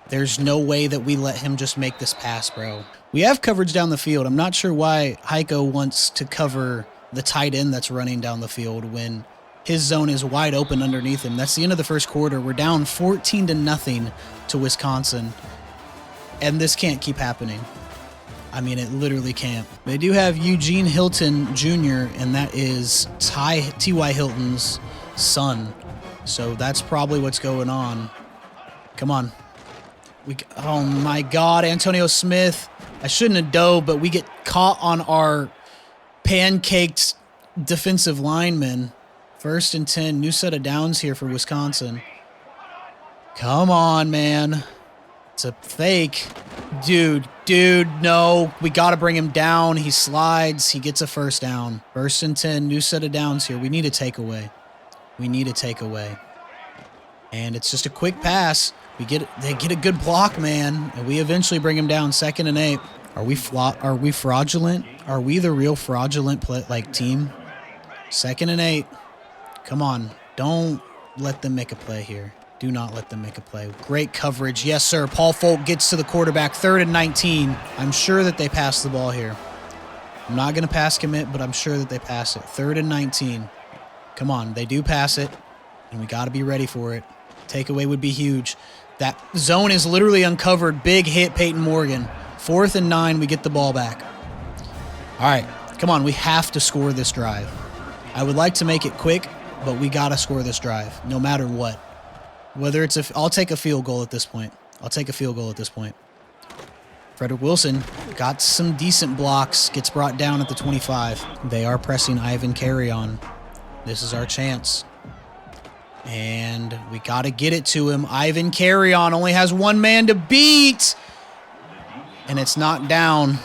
There's no way that we let him just make this pass, bro. We have coverage down the field. I'm not sure why Heiko wants to cover the tight end that's running down the field when his zone is wide open underneath him. That's the end of the first quarter. We're down 14-0 to Wisconsin, and this can't keep happening. I mean, it literally can't. They do have Eugene Hilton Jr., and that is T.Y. Hilton's son. So that's probably what's going on. Come on. Oh, my God. Antonio Smith. I shouldn't have dove, but we get caught on our pancaked defensive lineman. 1st and 10. New set of downs here for Wisconsin. Come on, man. It's a fake. Dude, no. We got to bring him down. He slides. He gets a 1st down. 1st and 10. New set of downs here. We need a takeaway. We need a takeaway. And it's just a quick pass. They get a good block, man. And we eventually bring him down. 2nd and 8. Are we fraudulent? Are we the real fraudulent team? 2nd and 8. Come on. Don't let them make a play here. Do not let them make a play. Great coverage. Yes, sir. Paul Folk gets to the quarterback. 3rd and 19. I'm sure that they pass the ball here. I'm not going to pass commit, but I'm sure that they pass it. 3rd and 19. Come on. They do pass it, and we got to be ready for it. Takeaway would be huge. That zone is literally uncovered. Big hit, Peyton Morgan. 4th and 9. We get the ball back. All right. Come on. We have to score this drive. I would like to make it quick, but we got to score this drive no matter what. Whether it's I'll take a field goal at this point. Frederick Wilson got some decent blocks, gets brought down at the 25. They are pressing Ivan Carry-On. This is our chance. And we got to get it to him. Ivan Carry-On only has one man to beat. And it's knocked down.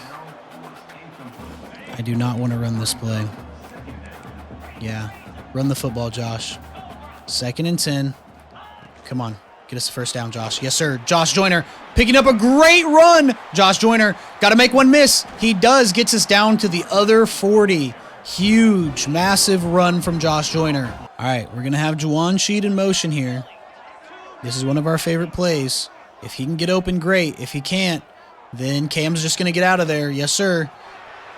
I do not want to run this play. Yeah, run the football, Josh. 2nd and 10. Come on. Get us a 1st down, Josh. Yes, sir. Josh Joyner picking up a great run. Josh Joyner got to make one miss. He does. Gets us down to the other 40. Huge, massive run from Josh Joyner. All right, we're going to have Juwan Sheed in motion here. This is one of our favorite plays. If he can get open, great. If he can't, then Cam's just going to get out of there. Yes, sir.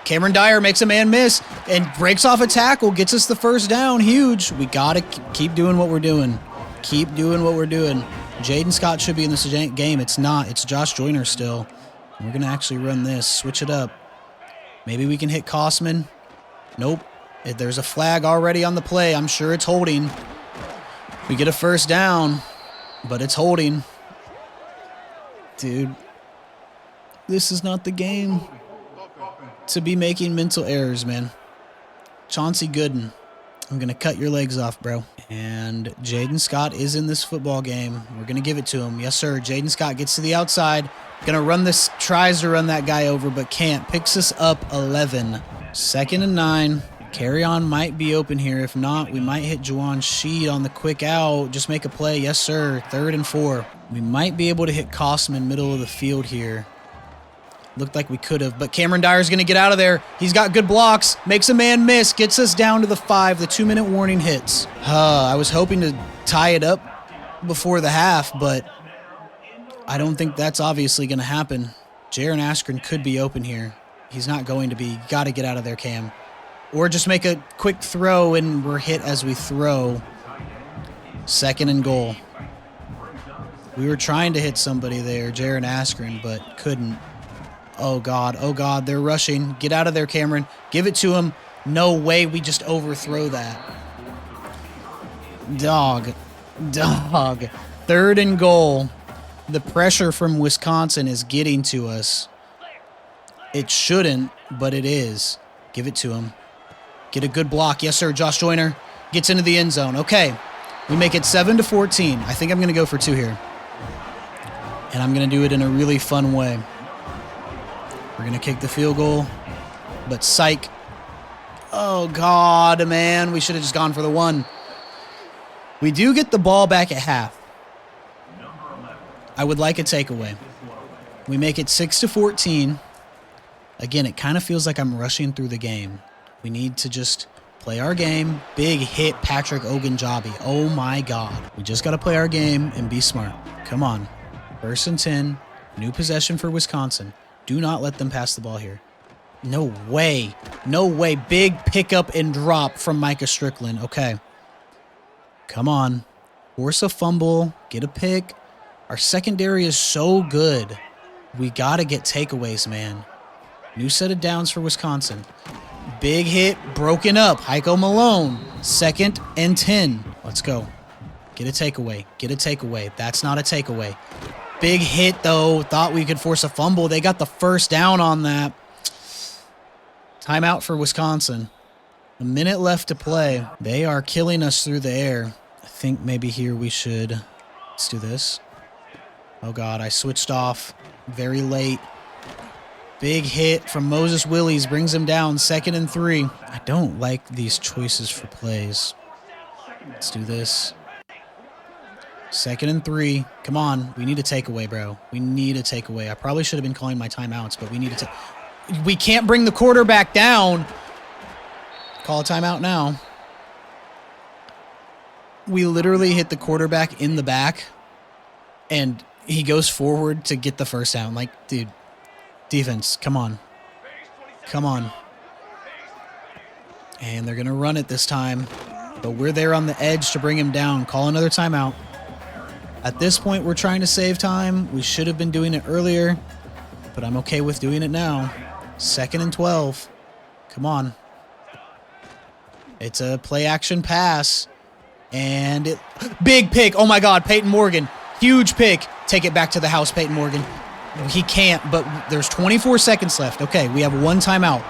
Cameron Dyer makes a man miss and breaks off a tackle. Gets us the 1st down. Huge. We got to keep doing what we're doing. Keep doing what we're doing. Jaden Scott should be in this game. It's not. It's Josh Joyner still. We're going to actually run this. Switch it up. Maybe we can hit Kosman. Nope. There's a flag already on the play. I'm sure it's holding. We get a 1st down, but it's holding. Dude, this is not the game to be making mental errors, man. Chauncey Gooden, I'm going to cut your legs off, bro. And Jaden Scott is in this football game. We're going to give it to him. Yes, sir. Jaden Scott gets to the outside. Going to run this, tries to run that guy over, but can't. Picks us up 11. 2nd and 9. Carry-On might be open here. If not, we might hit Juwan Sheed on the quick out. Just make a play. Yes, sir. 3rd and 4. We might be able to hit Kosman middle of the field here. Looked like we could have, but Cameron Dyer's going to get out of there. He's got good blocks, makes a man miss, gets us down to the 5. The 2-minute warning hits. I was hoping to tie it up before the half, but I don't think that's obviously going to happen. Jaron Askren could be open here. He's not going to be. Got to get out of there, Cam. Or just make a quick throw and we're hit as we throw. 2nd and goal. We were trying to hit somebody there, Jaron Askren, but couldn't. Oh, God. Oh, God. They're rushing. Get out of there, Cameron. Give it to him. No way we just overthrow that. Dog. 3rd and goal. The pressure from Wisconsin is getting to us. It shouldn't, but it is. Give it to him. Get a good block. Yes, sir. Josh Joyner gets into the end zone. Okay. We make it 7-14. I think I'm going to go for 2 here. And I'm going to do it in a really fun way. We're going to kick the field goal. But psych. Oh, God, man. We should have just gone for the 1. We do get the ball back at half. I would like a takeaway. We make it 6-14. Again, it kind of feels like I'm rushing through the game. We need to just play our game. Big hit, Patrick Ogunjobi. Oh, my God. We just got to play our game and be smart. Come on. 1st and 10. New possession for Wisconsin. Do not let them pass the ball here. No way. No way. Big pickup and drop from Micah Strickland. Okay. Come on. Force a fumble. Get a pick. Our secondary is so good. We got to get takeaways, man. New set of downs for Wisconsin. Big hit. Broken up. Heiko Malone. 2nd and 10. Let's go. Get a takeaway. Get a takeaway. That's not a takeaway. Big hit, though. Thought we could force a fumble. They got the 1st down on that. Timeout for Wisconsin. A minute left to play. They are killing us through the air. I think maybe here we should... Let's do this. Oh, God. I switched off very late. Big hit from Moses Willies. Brings him down. 2nd and 3. I don't like these choices for plays. Let's do this. 2nd and 3. Come on. We need a takeaway, bro. We need a takeaway. I probably should have been calling my timeouts, but we need to... We can't bring the quarterback down. Call a timeout now. We literally hit the quarterback in the back, and he goes forward to get the 1st down. Like, dude, defense, come on. Come on. And they're going to run it this time, but we're there on the edge to bring him down. Call another timeout. At this point, we're trying to save time. We should have been doing it earlier, but I'm okay with doing it now. 2nd and 12. Come on. It's a play-action pass. And it... Big pick. Oh, my God. Peyton Morgan. Huge pick. Take it back to the house, Peyton Morgan. He can't, but there's 24 seconds left. Okay, we have 1 timeout.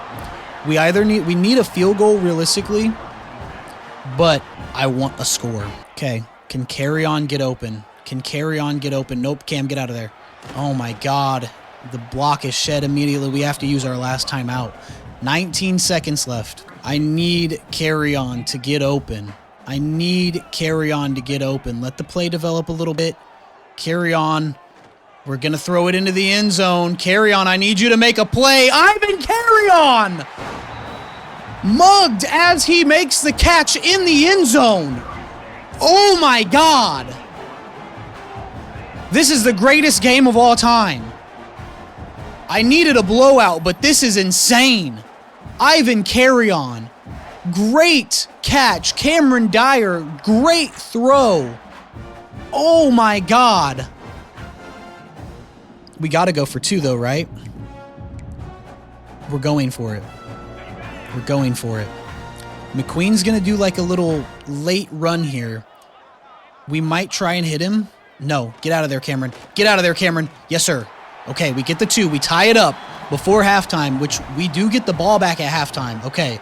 We need a field goal realistically, but I want a score. Okay, can carry on get open. Can carry on get open. Nope, Cam, get out of there. Oh, my God. The block is shed immediately. We have to use our last timeout. 19 seconds left. I need carry on to get open. I need carry on to get open. Let the play develop a little bit. Carry on. We're going to throw it into the end zone. Carry on. I need you to make a play. Ivan Carry on. Mugged as he makes the catch in the end zone. Oh, my God. This is the greatest game of all time. I needed a blowout, but this is insane. Ivan Carry on. Great catch. Cameron Dyer, great throw. Oh, my God. We got to go for 2, though, right? We're going for it. We're going for it. McQueen's going to do like a little late run here. We might try and hit him. No, get out of there, Cameron. Get out of there, Cameron. Yes, sir. Okay, we get the 2. We tie it up before halftime, which we do get the ball back at halftime. Okay,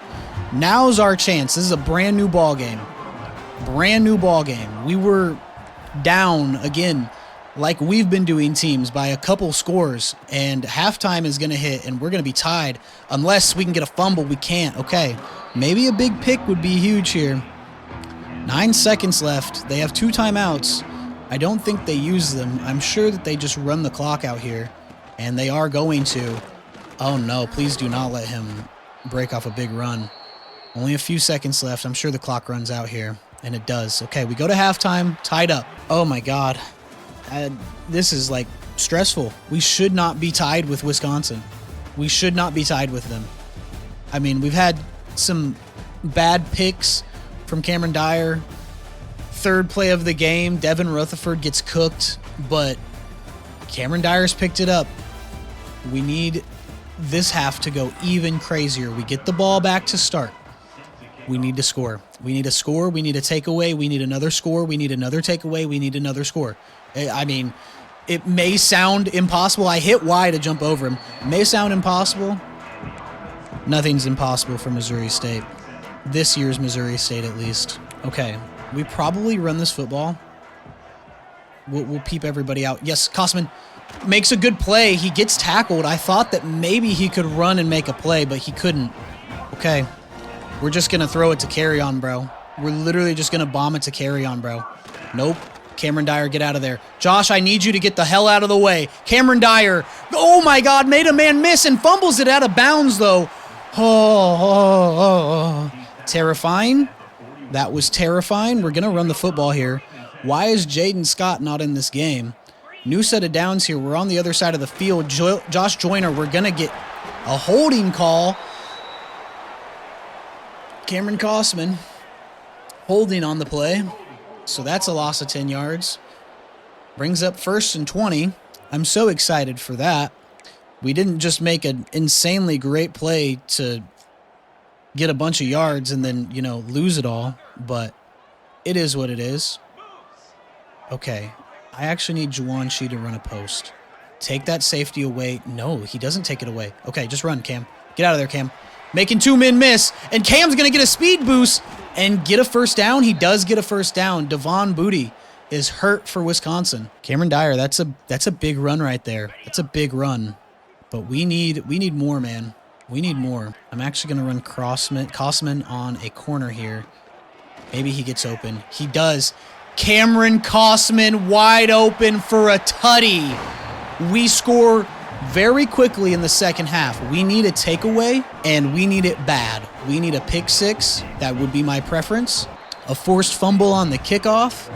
now's our chance. This is a brand new ball game. Brand new ball game. We were down again like we've been doing teams by a couple scores, and halftime is going to hit, and we're going to be tied unless we can get a fumble. We can't. Okay, maybe a big pick would be huge here. 9 seconds left. They have 2 timeouts. I don't think they use them. I'm sure that they just run the clock out here, and they are going to. Oh, no, please do not let him break off a big run. Only a few seconds left. I'm sure the clock runs out here, and it does. Okay, we go to halftime, tied up. Oh, my God. This is like stressful. We should not be tied with Wisconsin. We should not be tied with them. I mean, we've had some bad picks from Cameron Dyer. Third play of the game, Devin Rutherford gets cooked, but Cameron Dyer's picked it up. We need this half to go even crazier. We get the ball back to start. We need to score. We need a score. We need a takeaway. We need another score. We need another takeaway. We need another score. I mean, it may sound impossible. I hit Y to jump over him. It may sound impossible. Nothing's impossible for Missouri State. This year's Missouri State, at least. Okay, we probably run this football. We'll peep everybody out. Yes, Kosman makes a good play. He gets tackled. I thought that maybe he could run and make a play, but he couldn't. Okay, we're just going to throw it to carry on, bro. We're literally just going to bomb it to carry on, bro. Nope. Cameron Dyer, get out of there. Josh, I need you to get the hell out of the way. Cameron Dyer, oh my God, made a man miss and fumbles it out of bounds, though. Oh. Terrifying. That was terrifying. We're going to run the football here. Why is Jaden Scott not in this game? New set of downs here. We're on the other side of the field. Josh Joyner, we're going to get a holding call. Cameron Kosman holding on the play. So that's a loss of 10 yards. Brings up 1st and 20. I'm so excited for that. We didn't just make an insanely great play to get a bunch of yards and then, lose it all. But it is what it is. Okay. I actually need Juwan Shee to run a post. Take that safety away. No, he doesn't take it away. Okay, just run, Cam. Get out of there, Cam. Making 2 men miss. And Cam's going to get a speed boost and get a first down. He does get a first down. Devon Booty is hurt for Wisconsin. Cameron Dyer, that's a big run right there. That's a big run. But we need more, man. We need more. I'm actually going to run Kosman on a corner here. Maybe he gets open. He does. Cameron Kosman wide open for a tutty. We score very quickly in the second half. We need a takeaway, and we need it bad. We need a pick six. That would be my preference. A forced fumble on the kickoff.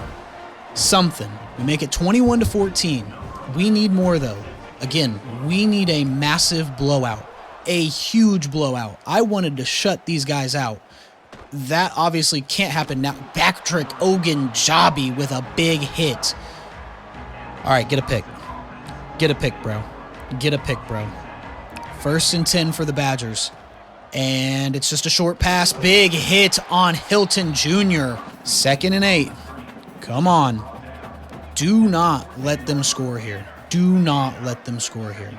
Something. We make it 21-14. We need more, though. Again, we need a massive blowout. A huge blowout. I wanted to shut these guys out. That obviously can't happen now. Patrick Ogunjobi with a big hit. All right, get a pick. Get a pick, bro. Get a pick, bro. 1st and 10 for the Badgers. And it's just a short pass. Big hit on Hilton Jr. 2nd and 8. Come on. Do not let them score here. Do not let them score here.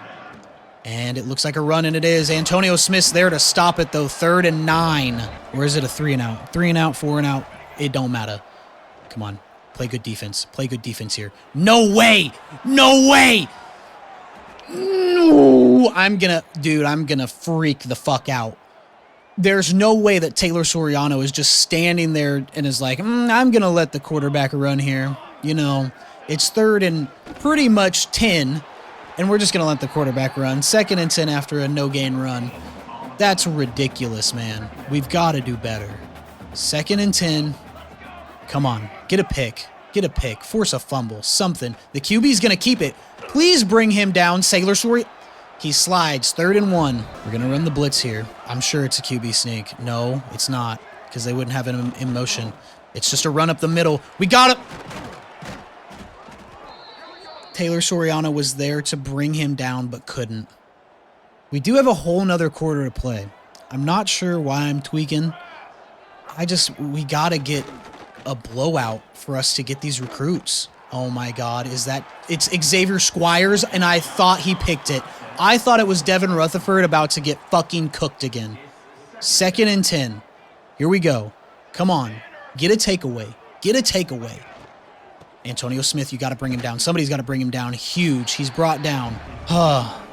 And it looks like a run, and it is. Antonio Smith's there to stop it, though. 3rd and 9. Or is it a 3 and out? 3 and out, 4 and out. It don't matter. Come on. Play good defense. Play good defense here. No way. No way. No. I'm going to freak the fuck out. There's no way that Taylor Soriano is just standing there and is like, I'm going to let the quarterback run here. It's 3rd and pretty much 10. And we're just going to let the quarterback run. 2nd and 10 after a no-gain run. That's ridiculous, man. We've got to do better. 2nd and 10. Come on. Get a pick. Get a pick. Force a fumble. Something. The QB's going to keep it. Please bring him down. Taylor Soriano. He slides. 3rd and 1. We're going to run the blitz here. I'm sure it's a QB sneak. No, it's not. Because they wouldn't have it in motion. It's just a run up the middle. We got it. Taylor Soriano was there to bring him down, but couldn't. We do have a whole nother quarter to play. I'm not sure why I'm tweaking. We got to get a blowout for us to get these recruits. Oh my God, it's Xavier Squires, and I thought he picked it. I thought it was Devin Rutherford about to get fucking cooked again. 2nd and 10. Here we go. Come on. Get a takeaway. Get a takeaway. Antonio Smith, you got to bring him down. Somebody's got to bring him down. Huge. He's brought down.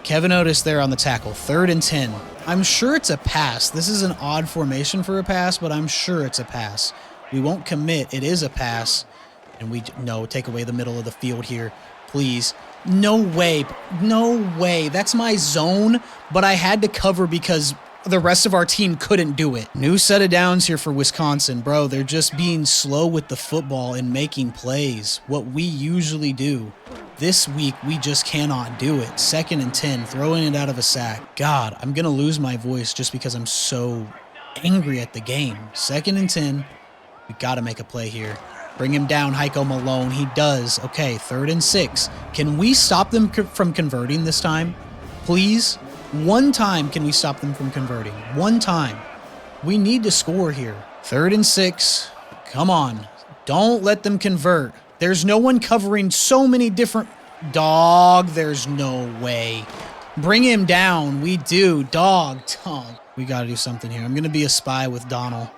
Kevin Otis there on the tackle. 3rd and 10. I'm sure it's a pass. This is an odd formation for a pass, but I'm sure it's a pass. We won't commit. It is a pass. And take away the middle of the field here. Please. No way. No way. That's my zone, but I had to cover because the rest of our team couldn't do it. New set of downs here for Wisconsin. Bro, they're just being slow with the football and making plays. What we usually do. This week, we just cannot do it. 2nd and 10, throwing it out of a sack. God, I'm going to lose my voice just because I'm so angry at the game. 2nd and 10, we got to make a play here. Bring him down, Heiko Malone. He does. Okay, 3rd and 6. Can we stop them from converting this time? Please? One time can we stop them from converting. One time. We need to score here. 3rd and 6. Come on. Don't let them convert. There's no one covering so many different... Dog, there's no way. Bring him down. We do. Dog. We got to do something here. I'm going to be a spy with Donald.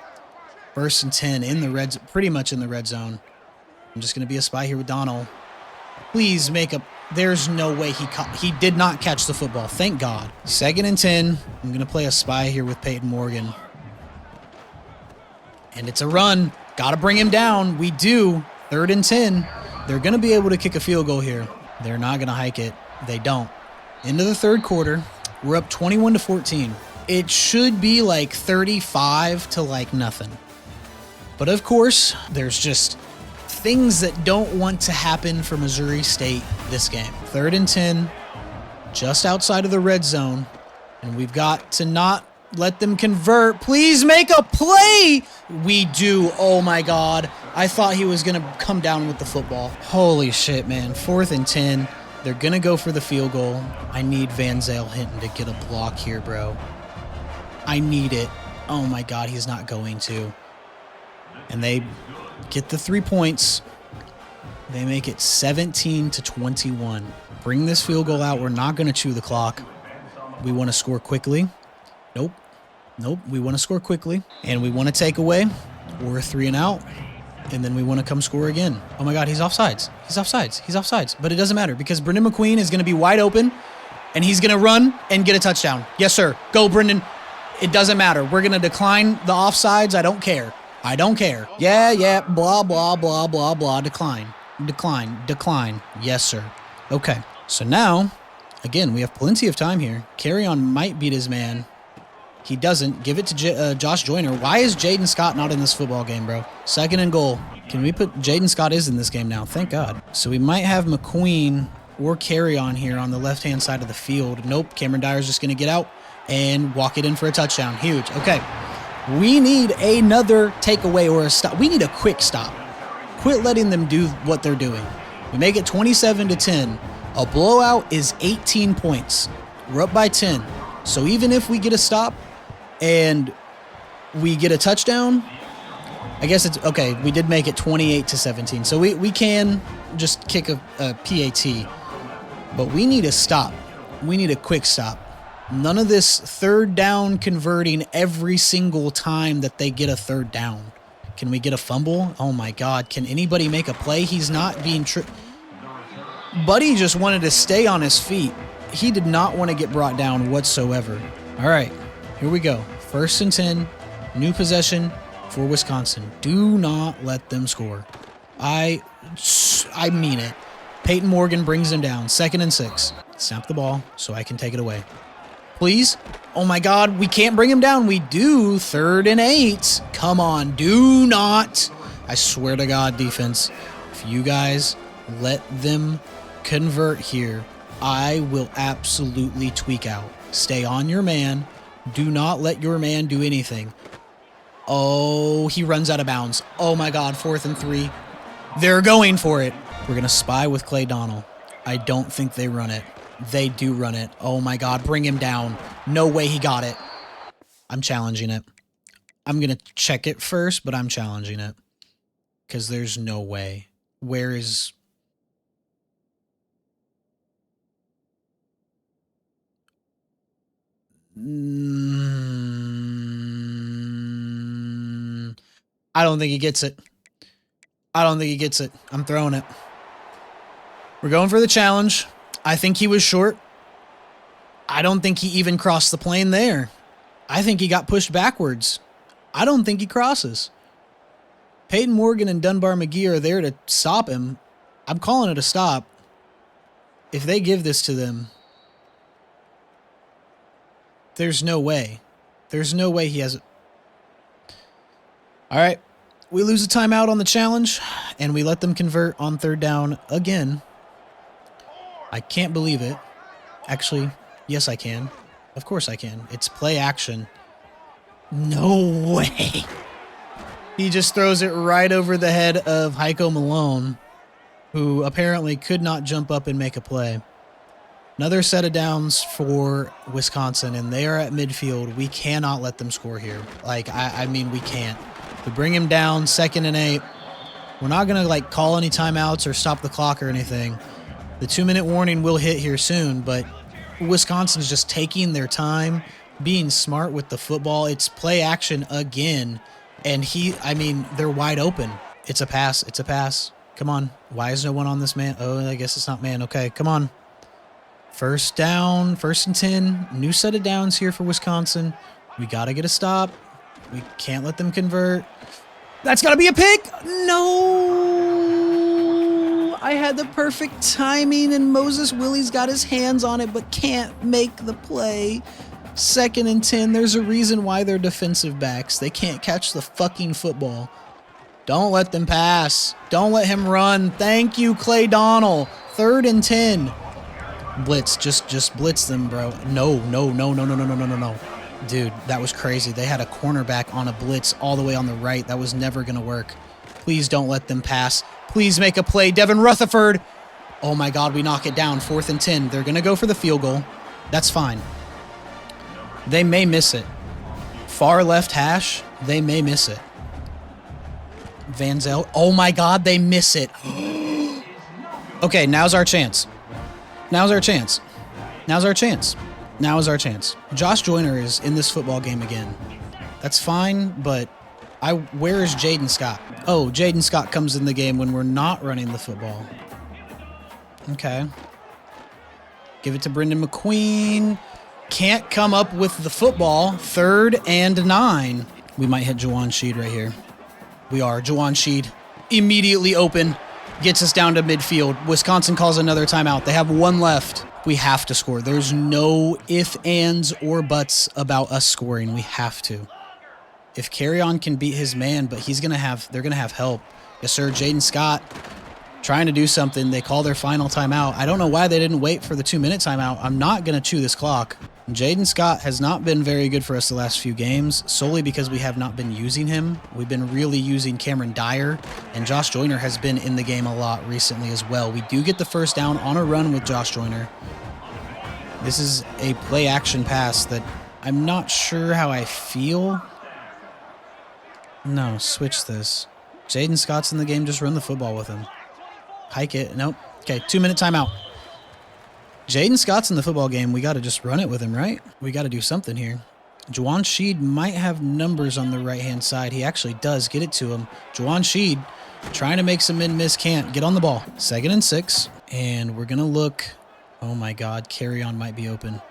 1st and 10 in the red... Pretty much in the red zone. I'm just going to be a spy here with Donald. Please make a... There's no way he did not catch the football. Thank God. 2nd and 10. I'm going to play a spy here with Peyton Morgan. And it's a run. Got to bring him down. We do. 3rd and 10. They're going to be able to kick a field goal here. They're not going to hike it. They don't. Into the 3rd quarter. We're up 21-14. It should be like 35 to like nothing. But of course, there's just things that don't want to happen for Missouri State this game. 3rd and 10. Just outside of the red zone. And we've got to not let them convert. Please make a play. We do. Oh my God. I thought he was going to come down with the football. Holy shit, man. 4th and 10. They're going to go for the field goal. I need Van Zale Hinton to get a block here, bro. I need it. Oh my God, he's not going to. And they get the 3 points. They make it 17-21. Bring this field goal out. We're not going to chew the clock. We want to score quickly. Nope. Nope. We want to score quickly. And we want to take away or 3 and out. And then we want to come score again. Oh my God, he's offsides. He's offsides. He's offsides. But it doesn't matter because Brendan McQueen is going to be wide open and he's going to run and get a touchdown. Yes, sir. Go, Brendan. It doesn't matter. We're going to decline the offsides. I don't care. I don't care. Yeah. Blah, blah, blah, blah, blah. Decline. Decline. Yes, sir. Okay. So now, again, we have plenty of time here. Carry-on might beat his man. He doesn't. Give it to Josh Joyner. Why is Jaden Scott not in this football game, bro? 2nd and goal. Can we put... Jaden Scott is in this game now. Thank God. So we might have McQueen or Carry-on here on the left-hand side of the field. Nope. Cameron Dyer's just going to get out and walk it in for a touchdown. Huge. Okay. We need another takeaway or a stop. We need a quick stop. Quit letting them do what they're doing. We make it 27-10. A blowout is 18 points. We're up by 10. So even if we get a stop and we get a touchdown, I guess it's okay. We did make it 28-17. So we can just kick a PAT, but we need a stop. We need a quick stop. None of this 3rd down converting every single time that they get a 3rd down. Can we get a fumble? Oh my God. Can anybody make a play? He's not being Buddy just wanted to stay on his feet. He did not want to get brought down whatsoever. All right, here we go. 1st and 10, new possession for Wisconsin. Do not let them score. I mean it. Peyton Morgan brings him down. 2nd and 6. Snap the ball so I can take it away. Please. Oh my God, we can't bring him down. We do. 3rd and 8. Come on, do not. I swear to God, defense, if you guys let them convert here, I will absolutely tweak out. Stay on your man. Do not let your man do anything. Oh, he runs out of bounds. Oh my God, 4th and 3. They're going for it. We're going to spy with Clay Donnell. I don't think they run it. They do run it. Oh my God, bring him down. No way he got it. I'm challenging it. I'm going to check it first, but I'm challenging it. Because there's no way. Where is... I don't think he gets it. I don't think he gets it. I'm throwing it. We're going for the challenge. I think he was short. I don't think he even crossed the plane there. I think he got pushed backwards. I don't think he crosses. Peyton Morgan and Dunbar McGee are there to stop him. I'm calling it a stop. If they give this to them, there's no way. There's no way he has it. All right. We lose a timeout on the challenge, and we let them convert on 3rd down again. I can't believe it. Actually, yes, I can. Of course I can. It's play action. No way. He just throws it right over the head of Heiko Malone, who apparently could not jump up and make a play. Another set of downs for Wisconsin, and they are at midfield. We cannot let them score here. Like, I mean, we can't. We bring him down, 2nd and 8. We're not going to, like, call any timeouts or stop the clock or anything. The 2-minute warning will hit here soon, but Wisconsin's just taking their time, being smart with the football. It's play action again, and they're wide open. It's a pass. It's a pass. Come on. Why is no one on this man? Oh, I guess it's not man. Okay, come on. First down, 1st and 10. New set of downs here for Wisconsin. We got to get a stop. We can't let them convert. That's got to be a pick. No. I had the perfect timing, and Moses Willie's got his hands on it, but can't make the play. 2nd and 10. There's a reason why they're defensive backs. They can't catch the fucking football. Don't let them pass. Don't let him run. Thank you, Clay Donnell. 3rd and 10. Blitz. Just blitz them, bro. No. Dude, that was crazy. They had a cornerback on a blitz all the way on the right. That was never going to work. Please don't let them pass. Please make a play. Devin Rutherford. Oh, my God. We knock it down. 4th and 10. They're going to go for the field goal. That's fine. They may miss it. Far left hash. They may miss it. Van Zel. Oh, my God. They miss it. Okay, now's our chance. Now's our chance. Now's our chance. Now is our chance. Josh Joyner is in this football game again. That's fine, but where is Jaden Scott? Oh, Jaden Scott comes in the game when we're not running the football. Okay. Give it to Brendan McQueen. Can't come up with the football. 3rd and 9. We might hit Juwan Sheed right here. We are. Juwan Sheed immediately open. Gets us down to midfield. Wisconsin calls another timeout. They have 1 left. We have to score. There's no ifs, ands, or buts about us scoring. We have to. If Carry-On can beat his man, but they're going to have help. Yes, sir. Jaden Scott trying to do something. They call their final timeout. I don't know why they didn't wait for the 2-minute timeout. I'm not going to chew this clock. Jaden Scott has not been very good for us the last few games, solely because we have not been using him. We've been really using Cameron Dyer, and Josh Joyner has been in the game a lot recently as well. We do get the first down on a run with Josh Joyner. This is a play-action pass that I'm not sure how I feel. No, switch this. Jaden Scott's in the game. Just run the football with him. Hike it. Nope. Okay, 2-minute timeout. Jaden Scott's in the football game. We got to just run it with him, right? We got to do something here. Juwan Sheed might have numbers on the right-hand side. He actually does. Get it to him. Juwan Sheed trying to make some miss. Can't. Get on the ball. 2nd and 6. And we're going to look. Oh, my God. Carry-On might be open.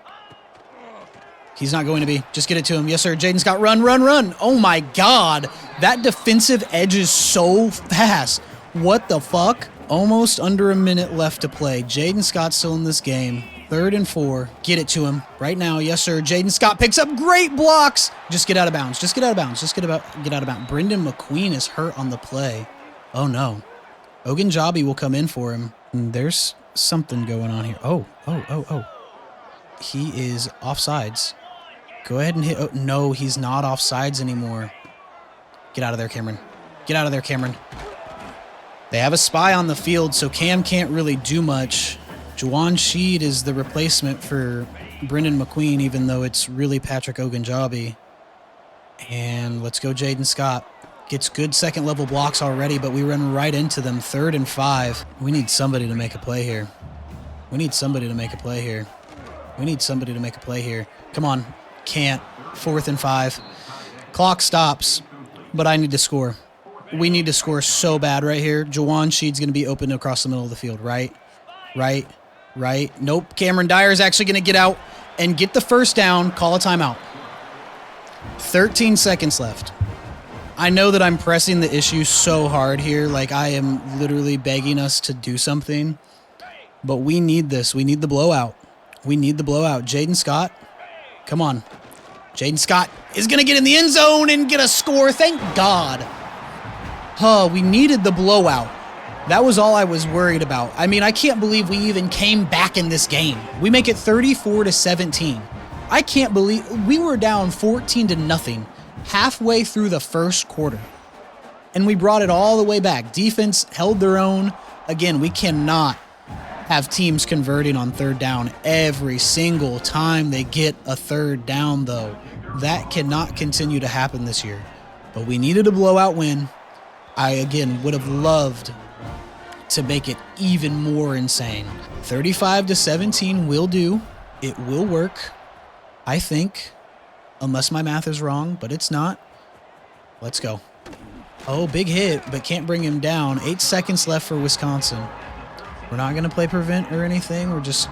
He's not going to be. Just get it to him. Yes, sir. Jaden Scott. Run. Oh, my God. That defensive edge is so fast. What the fuck? Almost under a minute left to play. Jaden Scott's still in this game. 3rd and 4. Get it to him right now. Yes, sir. Jaden Scott picks up great blocks. Just get out of bounds. Get out of bounds. Brendan McQueen is hurt on the play. Oh, no. Ogunjobi will come in for him. There's something going on here. Oh. He is offsides. Go ahead and hit. Oh, no, he's not offsides anymore. Get out of there, Cameron. They have a spy on the field, so Cam can't really do much. Juwan Sheed is the replacement for Brendan McQueen, even though it's really Patrick Ogunjobi. And let's go Jaden Scott. Gets good second-level blocks already, but we run right into them. 3rd and 5. We need somebody to make a play here. Come on. Can't. 4th and 5. Clock stops, but I need to score. We need to score so bad right here. Juwan Sheed's going to be open across the middle of the field. Right. Nope. Cameron Dyer is actually going to get out and get the first down. Call a timeout. 13 seconds left. I know that I'm pressing the issue so hard here. Like, I am literally begging us to do something. But we need this. We need the blowout. Jaden Scott. Come on. Jaden Scott is going to get in the end zone and get a score. Thank God. We needed the blowout. That was all I was worried about. I mean, I can't believe we even came back in this game. We make it 34-17. I can't believe we were down 14-0 halfway through the first quarter. And we brought it all the way back. Defense held their own. Again, we cannot have teams converting on third down every single time they get a third down, though. That cannot continue to happen this year. But we needed a blowout win. I, again, would have loved to make it even more insane. 35-17 will do. It will work, I think, unless my math is wrong, but it's not. Let's go. Oh, big hit, but can't bring him down. 8 seconds left for Wisconsin. We're not going to play prevent or anything. We're just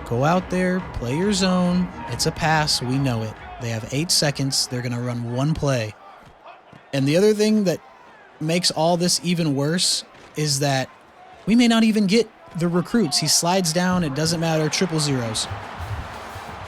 go out there, play your zone. It's a pass. We know it. They have 8 seconds. They're going to run one play. And the other thing that makes all this even worse is that we may not even get the recruits. He slides down. It doesn't matter. Triple zeros.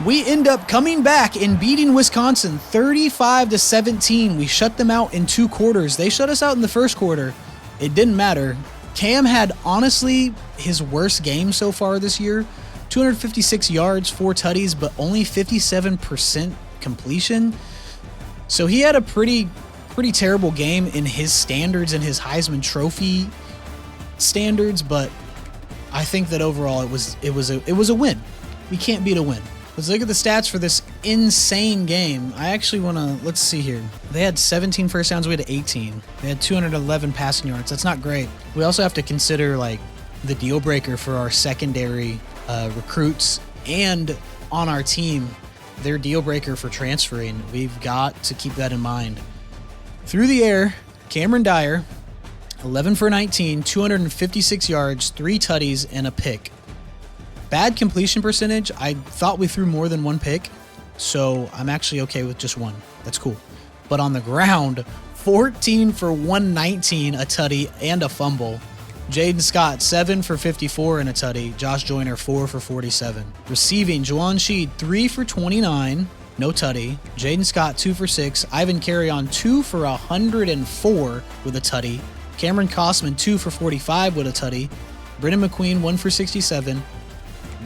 We end up coming back and beating Wisconsin 35-17. We shut them out in 2 quarters. They shut us out in the first quarter. It didn't matter. Cam had, honestly, his worst game so far this year. 256 yards, 4 tutties, but only 57% completion. So he had a pretty terrible game in his standards and his Heisman Trophy standards, but I think that overall it was a win. We can't beat a win. Let's look at the stats for this insane game. I actually want to, let's see here. They had 17 first downs, we had 18. They had 211 passing yards. That's not great. We also have to consider like the deal breaker for our secondary recruits and on our team, their deal breaker for transferring. We've got to keep that in mind. Through the air, Cameron Dyer, 11 for 19, 256 yards, 3 tutties, and a pick. Bad completion percentage. I thought we threw more than 1 pick, so I'm actually okay with just 1. That's cool. But on the ground, 14 for 119, a tutty, and a fumble. Jaden Scott, 7 for 54 and a tutty. Josh Joyner, 4 for 47. Receiving, Juwan Sheed, 3 for 29, no tutty. Jaden Scott, 2 for 6. Ivan Carrion, 2 for 104 with a tutty. Cameron Kosman, 2 for 45 with a tutty. Brendan McQueen, 1 for 67.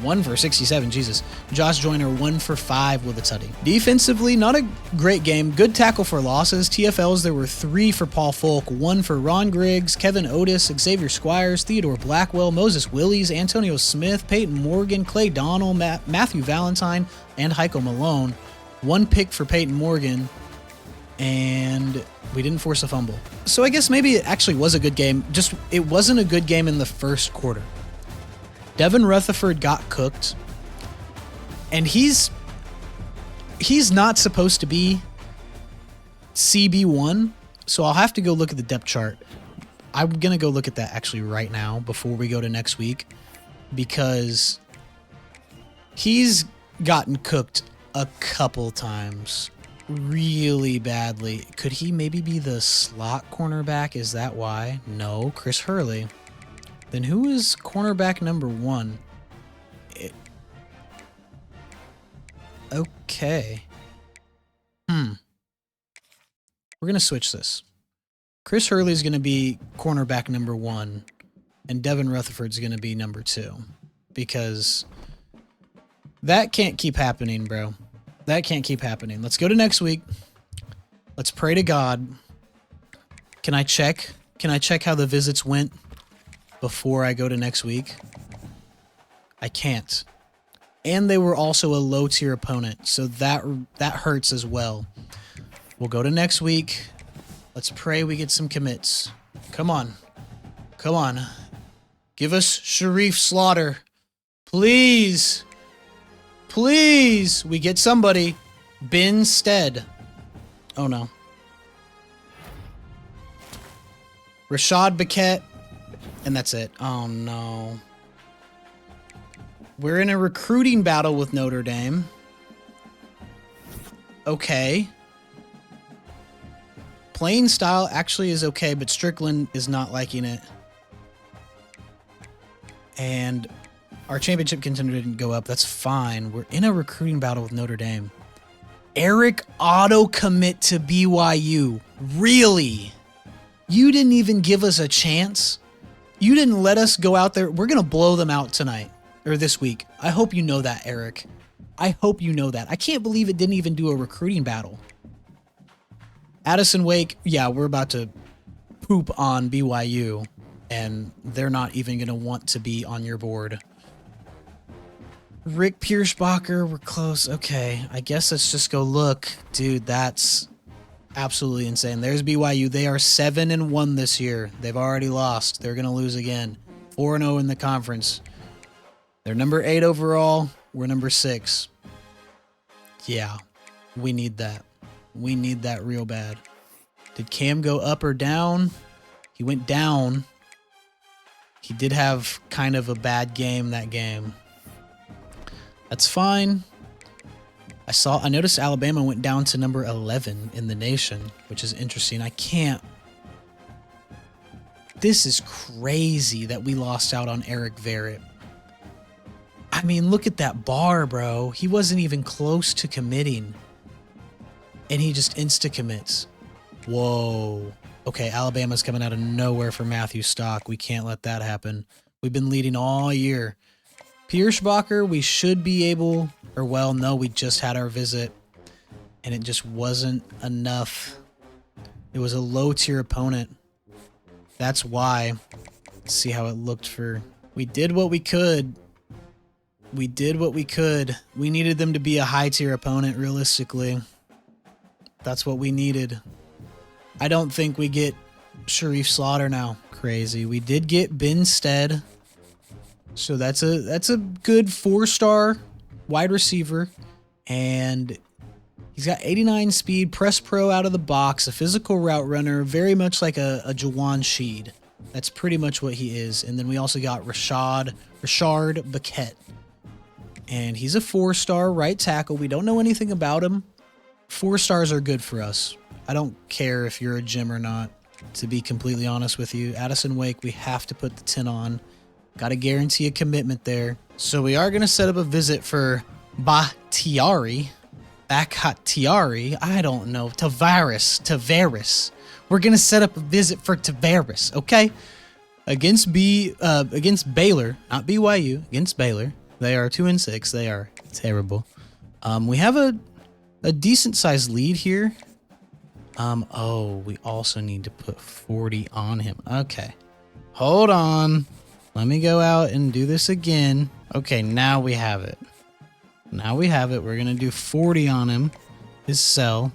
1 for 67, Jesus. Josh Joyner, 1 for 5 with a tutty. Defensively, not a great game. Good tackle for losses. TFLs, there were 3 for Paul Folk, 1 for Ron Griggs, Kevin Otis, Xavier Squires, Theodore Blackwell, Moses Willies, Antonio Smith, Peyton Morgan, Clay Donnell, Matthew Valentine, and Heiko Malone. 1 pick for Peyton Morgan, and we didn't force a fumble. So I guess maybe it actually was a good game. Just it wasn't a good game in the first quarter. Devin Rutherford got cooked, and he's not supposed to be CB1, so I'll have to go look at the depth chart. I'm going to go look at that actually right now before we go to next week, because he's gotten cooked a couple times really badly. Could he maybe be the slot cornerback? Is that why? No, Chris Hurley. Then who is cornerback number 1? Okay. We're going to switch this. Chris Hurley is going to be cornerback number 1, and Devin Rutherford's going to be number 2. Because that can't keep happening, bro. That can't keep happening. Let's go to next week. Let's pray to God. Can I check how the visits went before I go to next week? I can't. And they were also a low-tier opponent, so that hurts as well. We'll go to next week. Let's pray we get some commits. Come on. Come on. Give us Sharif Slaughter. Please. Please. We get somebody. Ben Stead. Oh, no. Rashad Paquette. And that's it. Oh, no. We're in a recruiting battle with Notre Dame. Okay. Playing style actually is okay, but Strickland is not liking it. And our championship contender didn't go up. That's fine. We're in a recruiting battle with Notre Dame. Eric auto commit to BYU. Really? You didn't even give us a chance? You didn't let us go out there. We're going to blow them out tonight or this week. I hope you know that, Eric. I hope you know that. I can't believe it didn't even do a recruiting battle. Addison Wake, yeah, we're about to poop on BYU, and they're not even going to want to be on your board. Rick Pierschbacher, we're close. Okay, I guess let's just go look. Dude, that's absolutely insane. There's BYU. They are 7-1 this year. They've already lost. They're going to lose again. 4-0 in the conference. They're number 8 overall. We're number 6. Yeah, we need that. We need that real bad. Did Cam go up or down? He went down. He did have kind of a bad game that game. That's fine. I noticed Alabama went down to number 11 in the nation, which is interesting. I can't. This is crazy that we lost out on Eric Verrett. I mean, look at that bar, bro. He wasn't even close to committing. And he just insta-commits. Whoa. Okay, Alabama's coming out of nowhere for Matthew Stock. We can't let that happen. We've been leading all year. Pierschbacher, we should be able, or well, no, we just had our visit, and it just wasn't enough. It was a low-tier opponent. That's why. Let's see how it looked for... We did what we could. We did what we could. We needed them to be a high-tier opponent, realistically. That's what we needed. I don't think we get Sharif Slaughter now. Crazy. We did get Binstead. So that's a good 4-star wide receiver. And he's got 89 speed, press pro out of the box, a physical route runner, very much like a Jawan Sheed. That's pretty much what he is. And then we also got Rashard Baquette. And he's a 4-star right tackle. We don't know anything about him. 4 stars are good for us. I don't care if you're a gym or not, to be completely honest with you. Addison Wake, we have to put the 10 on. Got to guarantee a commitment there. So we are going to set up a visit for Bakhtiari. I don't know. Tavares. We're going to set up a visit for Tavares, okay? Against Baylor, not BYU, against Baylor. They are 2-6. They are terrible. We have a decent-sized lead here. Oh, we also need to put 40 on him. Okay. Hold on. Let me go out and do this again. Okay, now we have it. Now we have it. We're going to do 40 on him. His cell,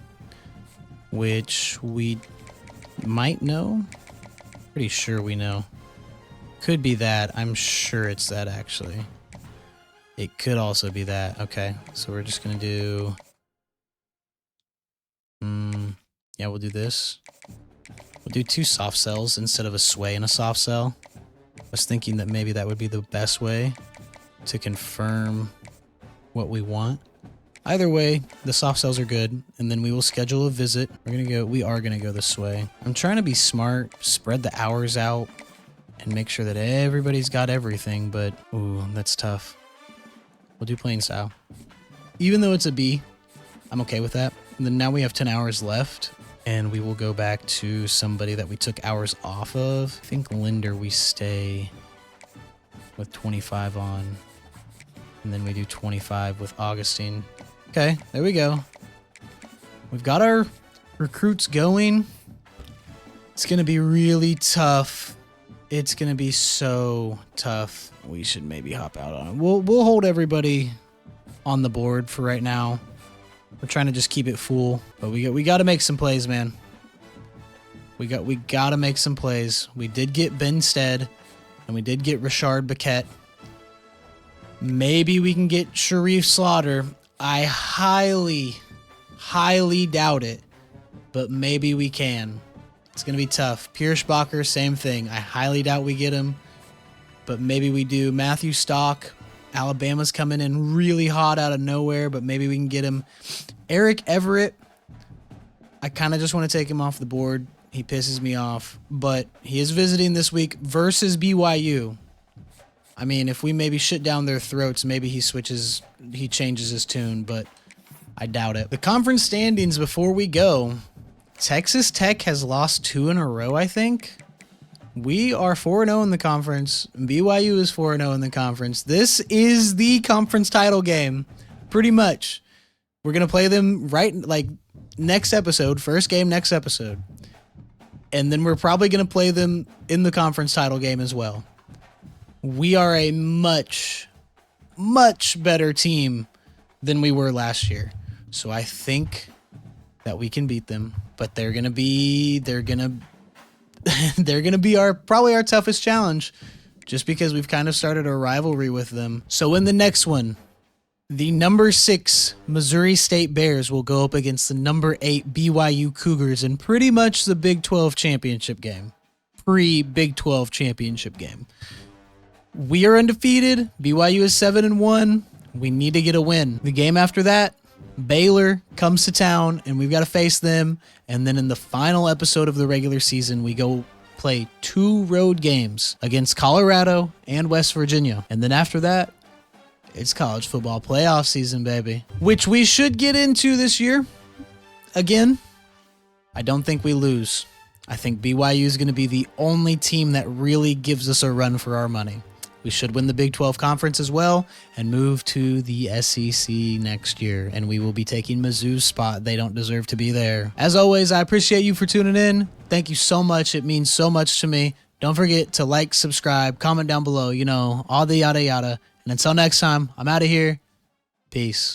which we might know. Pretty sure we know. Could be that. I'm sure it's that, actually. It could also be that. Okay, so we're just going to do... yeah, we'll do this. We'll do 2 soft cells instead of a sway and a soft cell. I was thinking that maybe that would be the best way to confirm what we want. Either way, the soft cells are good, and then we will schedule a visit. We are gonna go this way. I'm trying to be smart, spread the hours out, and make sure that everybody's got everything, but ooh, that's tough. We'll do plain style. Even though it's a B, I'm okay with that. And then now we have 10 hours left, and we will go back to somebody that we took hours off of. I think Linder we stay with 25 on, and then we do 25 with Augustine. Okay, there we go. We've got our recruits going. It's going to be really tough. It's going to be so tough. We should maybe hop out on it. We'll hold everybody on the board for right now. We're trying to just keep it full, but we got to make some plays, man. We got to make some plays. We did get Binstead, and we did get Rashard Baquette. Maybe we can get Sharif Slaughter. I highly doubt it, but maybe we can. It's going to be tough. Pierschbacher, same thing. I highly doubt we get him, but maybe we do. Matthew Stock, Alabama's coming in really hot out of nowhere, but maybe we can get him. Eric Everett, I kind of just want to take him off the board. He pisses me off, but he is visiting this week versus BYU. I mean, if we maybe shit down their throats, maybe he changes his tune, but I doubt it. The conference standings before we go. Texas Tech has lost 2 in a row, I think. We are 4-0 in the conference. BYU is 4-0 in the conference. This is the conference title game, pretty much. We're going to play them next episode, first game next episode. And then we're probably going to play them in the conference title game as well. We are a much, much better team than we were last year. So I think that we can beat them, but they're going to be probably our toughest challenge, just because we've kind of started a rivalry with them. So in the next one, the number 6 Missouri State Bears will go up against the number 8 BYU Cougars in pretty much the Big 12 championship game. Pre-Big 12 championship game. We are undefeated. BYU is 7-1. We need to get a win. The game after that, Baylor comes to town, and we've got to face them. And then in the final episode of the regular season, we go play 2 road games against Colorado and West Virginia. And then after that, it's college football playoff season, baby, which we should get into this year. Again, I don't think we lose. I think BYU is going to be the only team that really gives us a run for our money. We should win the Big 12 Conference as well and move to the SEC next year. And we will be taking Mizzou's spot. They don't deserve to be there. As always, I appreciate you for tuning in. Thank you so much. It means so much to me. Don't forget to like, subscribe, comment down below, all the yada yada. And until next time, I'm out of here. Peace.